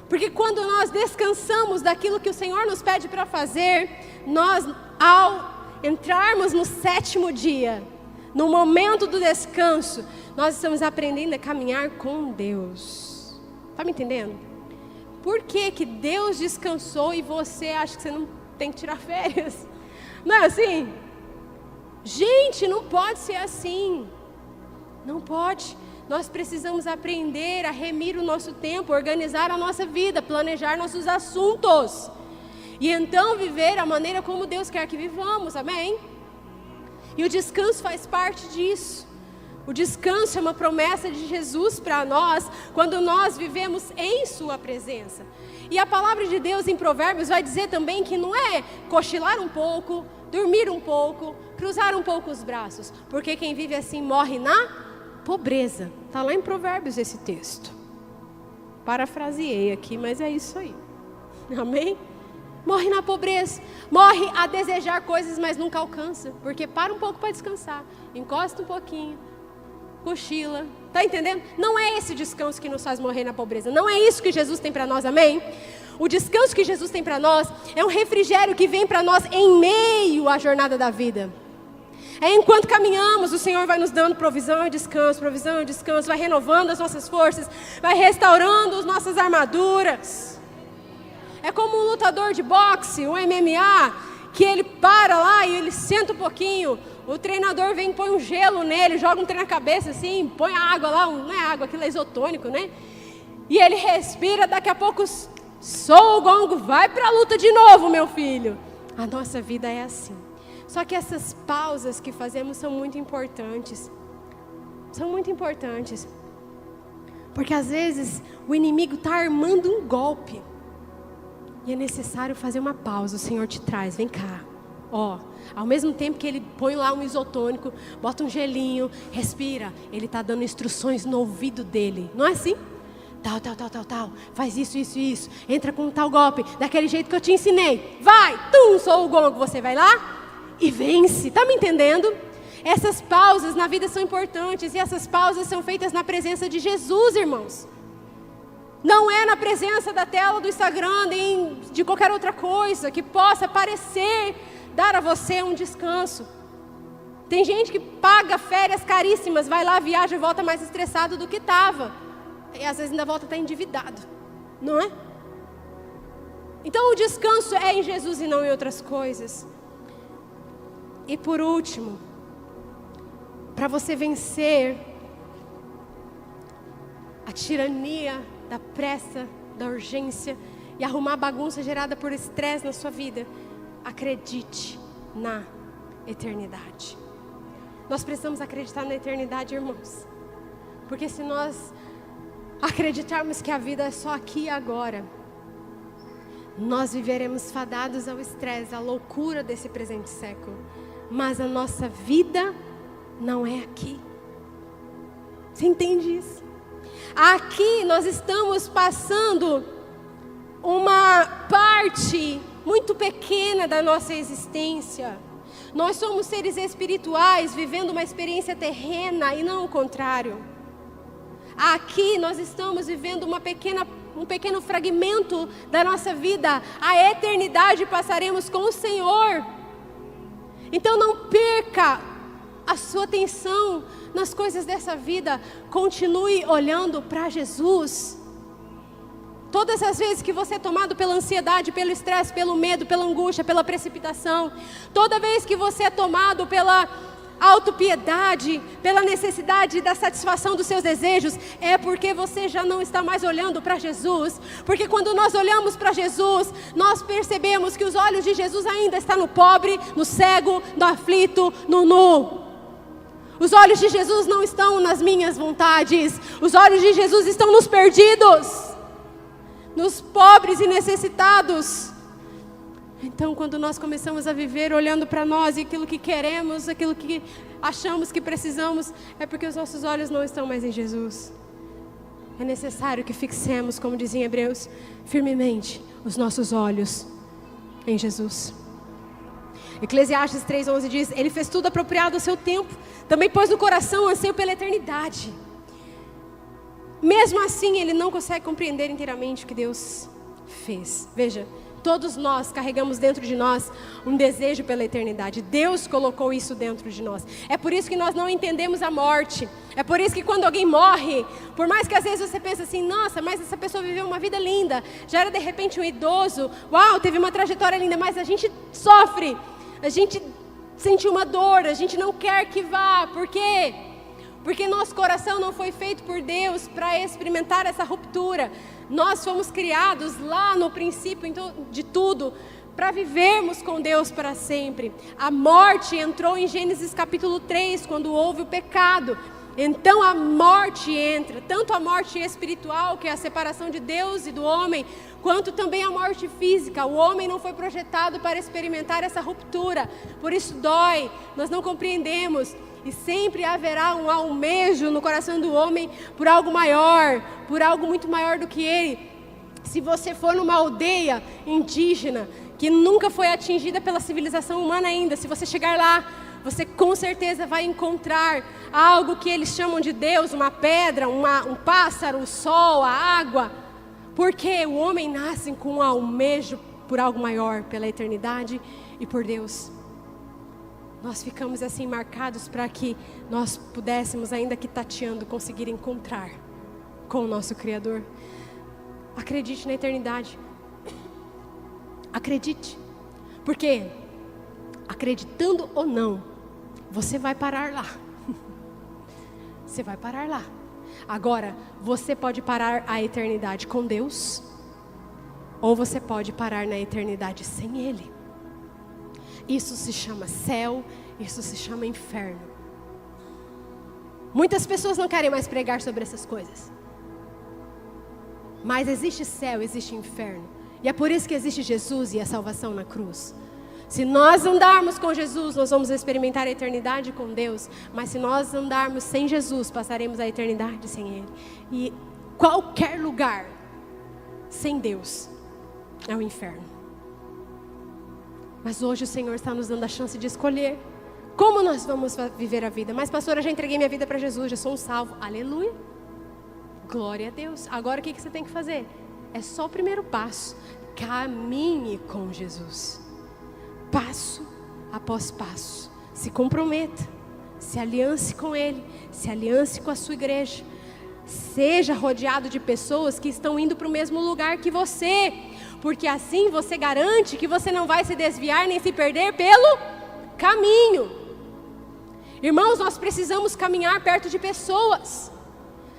Speaker 1: Porque quando nós descansamos daquilo que o Senhor nos pede para fazer, nós, ao entrarmos no 7º dia, no momento do descanso, nós estamos aprendendo a caminhar com Deus. Está me entendendo? Por que Deus descansou e você acha que você não tem que tirar férias? Não é assim? Gente, não pode ser assim. Não pode. Nós precisamos aprender a remir o nosso tempo, organizar a nossa vida, planejar nossos assuntos. E então viver a maneira como Deus quer que vivamos, amém? E o descanso faz parte disso. O descanso é uma promessa de Jesus para nós, quando nós vivemos em sua presença. E a palavra de Deus em Provérbios vai dizer também que não é cochilar um pouco, dormir um pouco, cruzar um pouco os braços. Porque quem vive assim morre na pobreza. Está lá em Provérbios esse texto. Parafraseei aqui, mas é isso aí. Amém? Morre na pobreza. Morre a desejar coisas, mas nunca alcança. Porque para um pouco para descansar. Encosta um pouquinho. Cochila. Está entendendo? Não é esse descanso que nos faz morrer na pobreza. Não é isso que Jesus tem para nós, amém? O descanso que Jesus tem para nós é um refrigério que vem para nós em meio à jornada da vida. É enquanto caminhamos, o Senhor vai nos dando provisão e descanso, vai renovando as nossas forças, vai restaurando as nossas armaduras. É como um lutador de boxe, um MMA, que ele para lá e ele senta um pouquinho, o treinador vem e põe um gelo nele, joga um trem na cabeça assim, põe a água lá, não é água, aquilo é isotônico, né? E ele respira, daqui a pouco soa o gongo, vai para a luta de novo, meu filho. A nossa vida é assim. Só que essas pausas que fazemos são muito importantes. São muito importantes. Porque às vezes o inimigo está armando um golpe. E é necessário fazer uma pausa. O Senhor te traz, vem cá. Ó, ao mesmo tempo que Ele põe lá um isotônico, bota um gelinho, respira. Ele está dando instruções no ouvido dele. Não é assim? Tal. Faz isso. Entra com tal golpe, daquele jeito que eu te ensinei. Vai, sou o gongo. Você vai lá e vence. Está me entendendo? Essas pausas na vida são importantes. E essas pausas são feitas na presença de Jesus, irmãos. Não é na presença da tela do Instagram, nem de qualquer outra coisa que possa parecer dar a você um descanso. Tem gente que paga férias caríssimas, vai lá, viaja e volta mais estressado do que estava. E às vezes ainda volta até endividado. Não é? Então o descanso é em Jesus e não em outras coisas. E por último, para você vencer a tirania da pressa, da urgência e arrumar a bagunça gerada por estresse na sua vida, acredite na eternidade. Nós precisamos acreditar na eternidade, irmãos. Porque se nós acreditarmos que a vida é só aqui e agora, nós viveremos fadados ao estresse, à loucura desse presente século. Mas a nossa vida não é aqui. Você entende isso? Aqui nós estamos passando uma parte muito pequena da nossa existência. Nós somos seres espirituais vivendo uma experiência terrena e não o contrário. Aqui nós estamos vivendo um pequeno fragmento da nossa vida. A eternidade passaremos com o Senhor. Então não perca a sua atenção nas coisas dessa vida. Continue olhando para Jesus. Todas as vezes que você é tomado pela ansiedade, pelo estresse, pelo medo, pela angústia, pela precipitação, toda vez que você é tomado pela autopiedade, pela necessidade da satisfação dos seus desejos, é porque você já não está mais olhando para Jesus. Porque quando nós olhamos para Jesus, nós percebemos que os olhos de Jesus ainda estão no pobre, no cego, no aflito, no nu. Os olhos de Jesus não estão nas minhas vontades. Os olhos de Jesus estão nos perdidos, nos pobres e necessitados. Então, quando nós começamos a viver olhando para nós e aquilo que queremos, aquilo que achamos que precisamos, é porque os nossos olhos não estão mais em Jesus. É necessário que fixemos, como dizia em Hebreus, firmemente os nossos olhos em Jesus. Eclesiastes 3:11 diz: Ele fez tudo apropriado ao seu tempo, também pôs no coração anseio pela eternidade. Mesmo assim, ele não consegue compreender inteiramente o que Deus fez. Veja, todos nós carregamos dentro de nós um desejo pela eternidade. Deus colocou isso dentro de nós. É por isso que nós não entendemos a morte. É por isso que quando alguém morre, por mais que às vezes você pense assim, nossa, mas essa pessoa viveu uma vida linda, já era de repente um idoso, uau, teve uma trajetória linda, mas a gente sofre, a gente sente uma dor, a gente não quer que vá. Por quê? Porque nosso coração não foi feito por Deus para experimentar essa ruptura. Nós fomos criados lá no princípio de tudo para vivermos com Deus para sempre. A morte entrou em Gênesis capítulo 3, quando houve o pecado. Então a morte entra, tanto a morte espiritual, que é a separação de Deus e do homem, quanto também a morte física. O homem não foi projetado para experimentar essa ruptura, por isso dói, nós não compreendemos. E sempre haverá um almejo no coração do homem por algo maior, por algo muito maior do que ele. Se você for numa aldeia indígena, que nunca foi atingida pela civilização humana ainda, se você chegar lá, você com certeza vai encontrar algo que eles chamam de Deus, uma pedra, um pássaro, o sol, a água. Porque o homem nasce com um almejo por algo maior, pela eternidade e por Deus. Nós ficamos assim marcados para que nós pudéssemos, ainda que tateando, conseguir encontrar com o nosso Criador. Acredite na eternidade. Acredite. Porque, acreditando ou não, você vai parar lá. Você vai parar lá. Agora, você pode parar a eternidade com Deus, ou você pode parar na eternidade sem Ele. Isso se chama céu, isso se chama inferno. Muitas pessoas não querem mais pregar sobre essas coisas. Mas existe céu, existe inferno. E é por isso que existe Jesus e a salvação na cruz. Se nós andarmos com Jesus, nós vamos experimentar a eternidade com Deus. Mas se nós andarmos sem Jesus, passaremos a eternidade sem Ele. E qualquer lugar sem Deus é o inferno. Mas hoje o Senhor está nos dando a chance de escolher como nós vamos viver a vida. Mas pastora, eu já entreguei minha vida para Jesus, já sou um salvo. Aleluia. Glória a Deus. Agora o que você tem que fazer? É só o primeiro passo. Caminhe com Jesus. Passo após passo. Se comprometa. Se aliance com Ele. Se aliance com a sua igreja. Seja rodeado de pessoas que estão indo para o mesmo lugar que você. Porque assim você garante que você não vai se desviar nem se perder pelo caminho. Irmãos, nós precisamos caminhar perto de pessoas.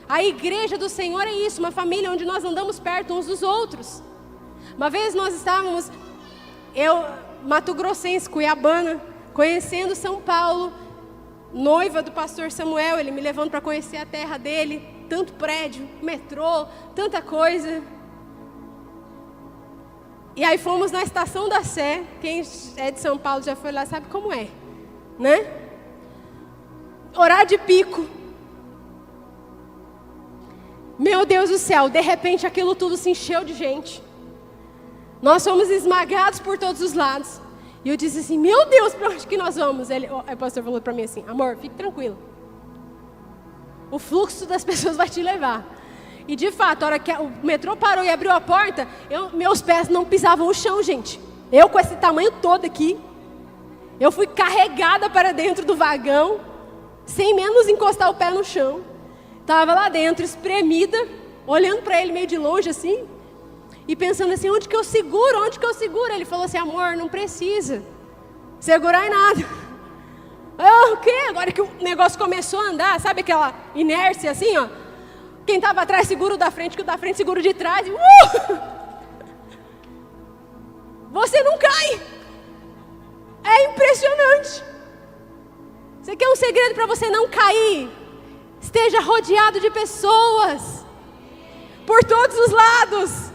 Speaker 1: A igreja do Senhor é isso, uma família onde nós andamos perto uns dos outros. Uma vez nós estávamos, Mato Grossense, Cuiabana, conhecendo São Paulo, noiva do pastor Samuel, ele me levando para conhecer a terra dele, tanto prédio, metrô, tanta coisa. E aí fomos na Estação da Sé. Quem é de São Paulo já foi lá, sabe como é, né? horário de pico. Meu Deus do céu, de repente aquilo tudo se encheu de gente. Nós fomos esmagados por todos os lados. E eu disse assim, meu Deus, para onde que nós vamos? O pastor falou para mim assim, amor, fique tranquilo. O fluxo das pessoas vai te levar. E de fato, a hora que o metrô parou e abriu a porta, meus pés não pisavam o chão, gente. Eu com esse tamanho todo aqui, eu fui carregada para dentro do vagão, sem menos encostar o pé no chão. Estava lá dentro, espremida, olhando para ele meio de longe assim, e pensando assim, onde que eu seguro? Onde que eu seguro? Ele falou assim, amor, não precisa segurar em nada. O quê? Agora que o negócio começou a andar, sabe aquela inércia assim, ó? Quem estava atrás segura o da frente, que o da frente segura o de trás. E, Você não cai. É impressionante. Você quer um segredo para você não cair? Esteja rodeado de pessoas. Por todos os lados.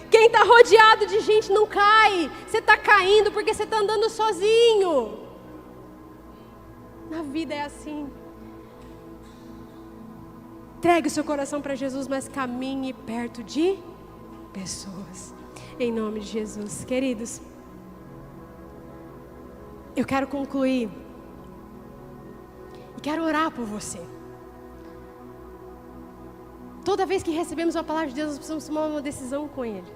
Speaker 1: Quem está rodeado de gente não cai. Você está caindo porque você está andando sozinho. Na vida é assim. Entregue o seu coração para Jesus, mas caminhe perto de pessoas. Em nome de Jesus. Queridos, eu quero concluir. E quero orar por você. Toda vez que recebemos uma palavra de Deus, nós precisamos tomar uma decisão com Ele.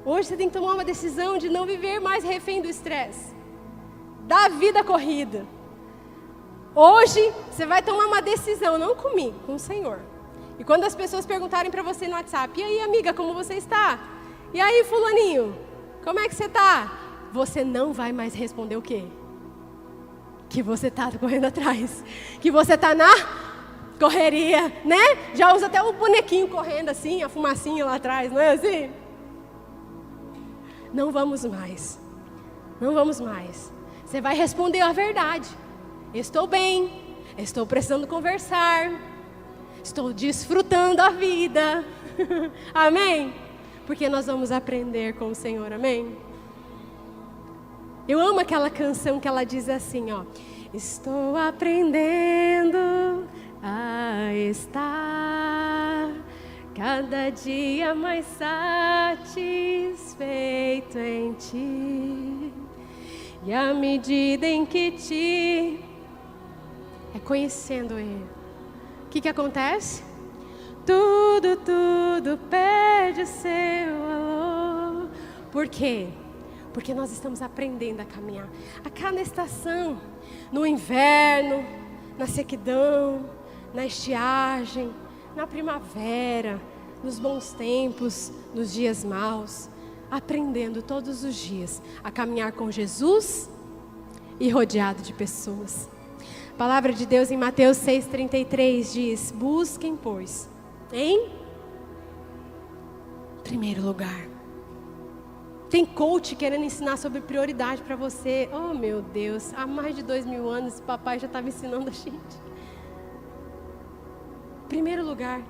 Speaker 1: Hoje você tem que tomar uma decisão de não viver mais refém do estresse. Da vida corrida. Hoje você vai tomar uma decisão, não comigo, com o Senhor. E quando as pessoas perguntarem para você no WhatsApp, e aí amiga, como você está? E aí fulaninho, como é que você está? Você não vai mais responder o quê? Que você está correndo atrás. Que você está na correria, né? Já usa até o bonequinho correndo assim, a fumacinha lá atrás, não é assim? Não vamos mais. Não vamos mais. Você vai responder a verdade. Estou bem, estou precisando conversar, estou desfrutando a vida, amém? Porque nós vamos aprender com o Senhor, amém? Eu amo aquela canção que ela diz assim, ó. Estou aprendendo a estar cada dia mais satisfeito em Ti, e à medida em que Te... É conhecendo Ele. O que acontece? Tudo perde o seu valor. Por quê? Porque nós estamos aprendendo a caminhar. A cada estação, no inverno, na sequidão, na estiagem, na primavera, nos bons tempos, nos dias maus, aprendendo todos os dias a caminhar com Jesus e rodeado de pessoas. A palavra de Deus em Mateus 6,33 diz: busquem, pois, em primeiro lugar. Tem coach querendo ensinar sobre prioridade para você. Oh meu Deus, há mais de 2000 anos o papai já estava ensinando a gente. Primeiro lugar.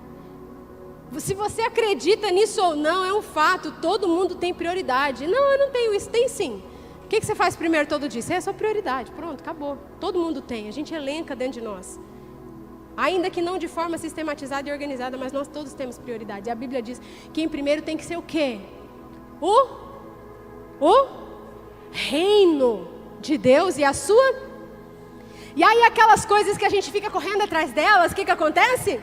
Speaker 1: Se você acredita nisso ou não, é um fato. Todo mundo tem prioridade. Não, eu não tenho isso. Tem sim. O que você faz primeiro todo dia? Isso é a sua prioridade. Pronto, acabou. Todo mundo tem. A gente elenca dentro de nós. Ainda que não de forma sistematizada e organizada, mas nós todos temos prioridade. E a Bíblia diz que em primeiro tem que ser o quê? O reino de Deus e a sua. E aí aquelas coisas que a gente fica correndo atrás delas, o que acontece?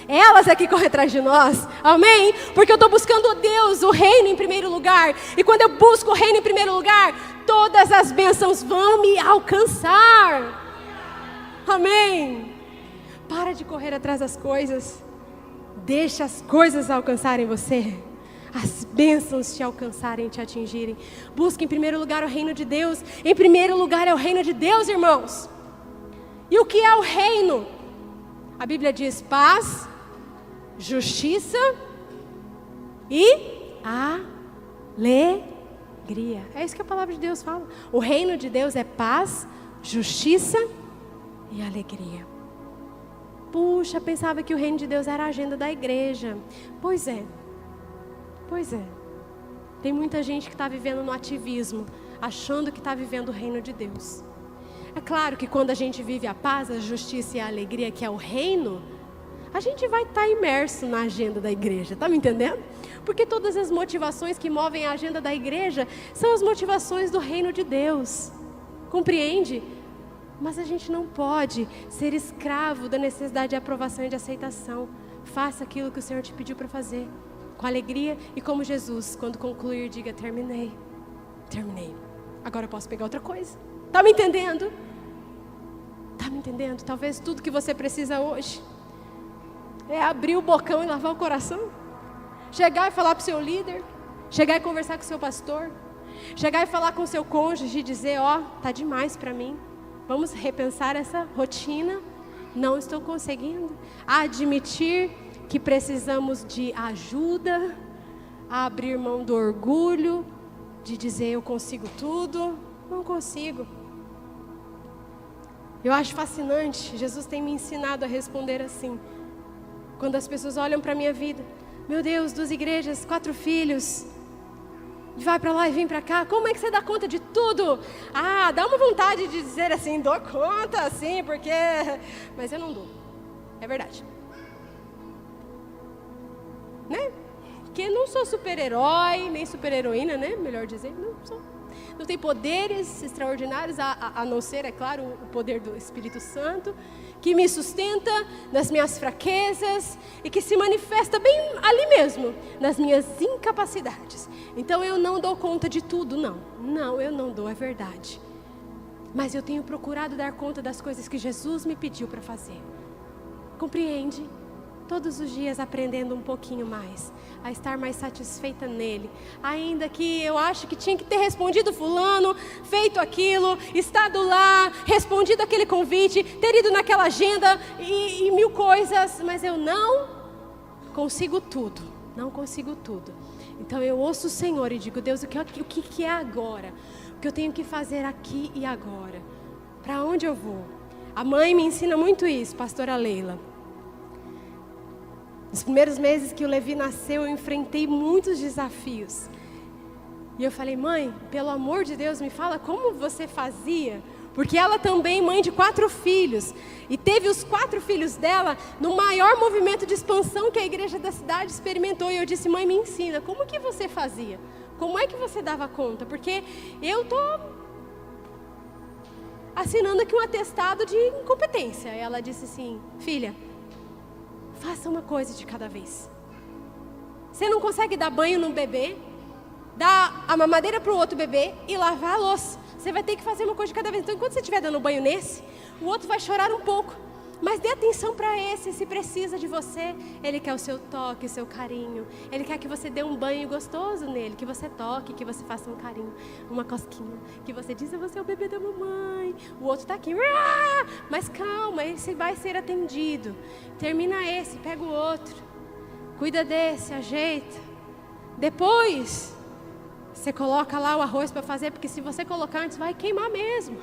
Speaker 1: Elas é que correm atrás de nós, amém? Porque eu estou buscando Deus, o reino em primeiro lugar. E quando eu busco o reino em primeiro lugar, todas as bênçãos vão me alcançar, amém? Para de correr atrás das coisas. Deixa as coisas alcançarem você. As bênçãos te alcançarem, te atingirem. Busque em primeiro lugar o reino de Deus. Em primeiro lugar é o reino de Deus, irmãos. E o que é o reino? A Bíblia diz paz, justiça e alegria. É isso que a palavra de Deus fala. O reino de Deus é paz, justiça e alegria. Puxa, pensava que o reino de Deus era a agenda da igreja. Pois é. Pois é. Tem muita gente que está vivendo no ativismo, achando que está vivendo o reino de Deus. É claro que quando a gente vive a paz, a justiça e a alegria, que é o reino, a gente vai estar imerso na agenda da igreja, tá me entendendo? Porque todas as motivações que movem a agenda da igreja são as motivações do reino de Deus. Compreende? Mas a gente não pode ser escravo da necessidade de aprovação e de aceitação. Faça aquilo que o Senhor te pediu para fazer, com alegria e como Jesus, quando concluir, diga: terminei. Terminei. Agora eu posso pegar outra coisa. Tá me entendendo? Tá me entendendo? Talvez tudo que você precisa hoje é abrir o bocão e lavar o coração. Chegar e falar para o seu líder. Chegar e conversar com o seu pastor. Chegar e falar com o seu cônjuge e dizer: ó, tá demais para mim. Vamos repensar essa rotina. Não estou conseguindo. Admitir que precisamos de ajuda. Abrir mão do orgulho. De dizer: eu consigo tudo. Não consigo. Eu acho fascinante. Jesus tem me ensinado a responder assim. Quando as pessoas olham para a minha vida: meu Deus, 2 igrejas, 4 filhos, vai para lá e vem para cá, como é que você dá conta de tudo? Ah, dá uma vontade de dizer assim: dou conta, assim, porque... Mas eu não dou, é verdade. Né? Porque não sou super-herói, nem super-heroína, né? Melhor dizer, não sou. Não tem poderes extraordinários, a não ser, é claro, o poder do Espírito Santo, que me sustenta nas minhas fraquezas e que se manifesta bem ali mesmo, nas minhas incapacidades. Então eu não dou conta de tudo, não. Não, eu não dou, é verdade. Mas eu tenho procurado dar conta das coisas que Jesus me pediu para fazer. Compreende? Todos os dias aprendendo um pouquinho mais, a estar mais satisfeita nele. Ainda que eu acho que tinha que ter respondido fulano, feito aquilo, estado lá, respondido aquele convite, ter ido naquela agenda e 1000 coisas, mas eu não consigo tudo, não consigo tudo. Então eu ouço o Senhor e digo: Deus, o que é agora? O que eu tenho que fazer aqui e agora? Para onde eu vou? A mãe me ensina muito isso, pastora Leila. Nos primeiros meses que o Levi nasceu, eu enfrentei muitos desafios. E eu falei: mãe, pelo amor de Deus, me fala como você fazia. Porque ela também, mãe de 4 filhos. E teve os 4 filhos dela no maior movimento de expansão que a igreja da cidade experimentou. E eu disse: mãe, me ensina, como que você fazia? Como é que você dava conta? Porque eu estou assinando aqui um atestado de incompetência. E ela disse assim: filha, faça uma coisa de cada vez. Você não consegue dar banho num bebê, dar a mamadeira para o outro bebê e lavar a louça. Você vai ter que fazer uma coisa de cada vez. Então, enquanto você estiver dando banho nesse, o outro vai chorar um pouco. Mas dê atenção para esse, se precisa de você. Ele quer o seu toque, o seu carinho. Ele quer que você dê um banho gostoso nele, que você toque, que você faça um carinho, uma cosquinha. Que você diz: você é o bebê da mamãe. O outro está aqui, mas calma, esse vai ser atendido. Termina esse, pega o outro. Cuida desse, ajeita. Depois, você coloca lá o arroz para fazer, porque se você colocar antes, vai queimar mesmo.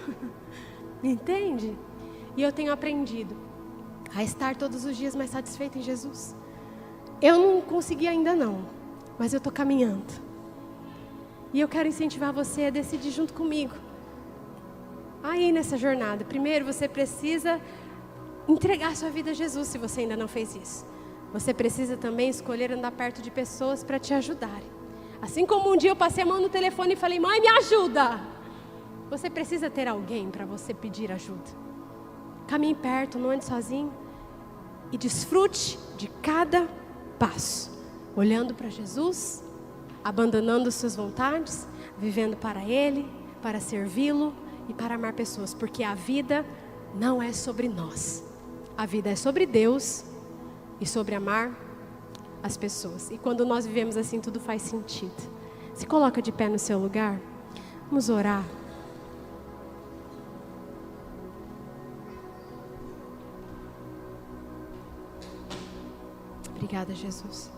Speaker 1: Entende? E eu tenho aprendido a estar todos os dias mais satisfeita em Jesus. Eu não consegui ainda não, mas eu estou caminhando. E eu quero incentivar você a decidir junto comigo. Aí nessa jornada, primeiro você precisa entregar sua vida a Jesus, se você ainda não fez isso. Você precisa também escolher andar perto de pessoas para te ajudarem. Assim como um dia eu passei a mão no telefone e falei: mãe, me ajuda. Você precisa ter alguém para você pedir ajuda. Caminhe perto, não ande sozinho. E desfrute de cada passo. Olhando para Jesus, abandonando suas vontades, vivendo para Ele, para servi-lo e para amar pessoas. Porque a vida não é sobre nós. A vida é sobre Deus e sobre amar as pessoas. E quando nós vivemos assim, tudo faz sentido. Se coloca de pé no seu lugar. Vamos orar. Obrigada, Jesus.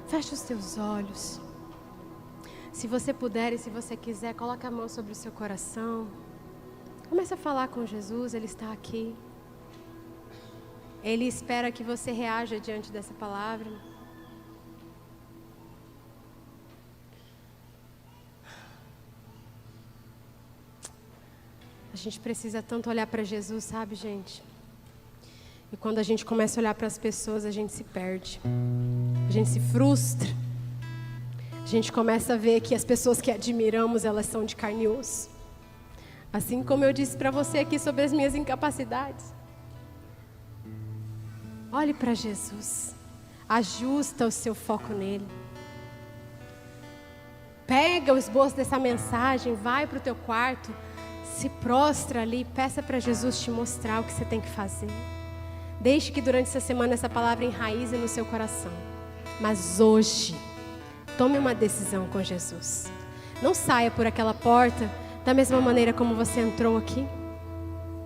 Speaker 1: Feche os teus olhos. Se você puder e se você quiser, coloque a mão sobre o seu coração. Começa a falar com Jesus, Ele está aqui. Ele espera que você reaja diante dessa palavra. A gente precisa tanto olhar para Jesus, sabe, gente? E quando a gente começa a olhar para as pessoas, a gente se perde. A gente se frustra. A gente começa a ver que as pessoas que admiramos, elas são de carne e osso. Assim como eu disse para você aqui sobre as minhas incapacidades. Olhe para Jesus. Ajusta o seu foco nele. Pega o esboço dessa mensagem, vai para o teu quarto, se prostra ali, peça para Jesus te mostrar o que você tem que fazer. Deixe que durante essa semana essa palavra enraize no seu coração. Mas hoje, tome uma decisão com Jesus. Não saia por aquela porta da mesma maneira como você entrou aqui.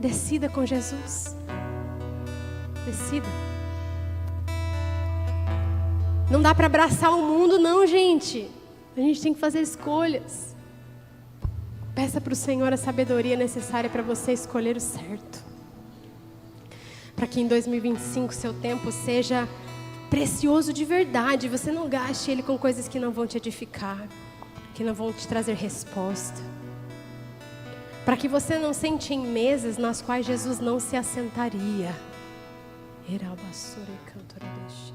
Speaker 1: Decida com Jesus. Decida. Não dá para abraçar o mundo, não, gente. A gente tem que fazer escolhas. Peça para o Senhor a sabedoria necessária para você escolher o certo. Para que em 2025 seu tempo seja precioso de verdade. Você não gaste ele com coisas que não vão te edificar, que não vão te trazer resposta. Para que você não sente em mesas nas quais Jesus não se assentaria. Era basura e cantora deixe.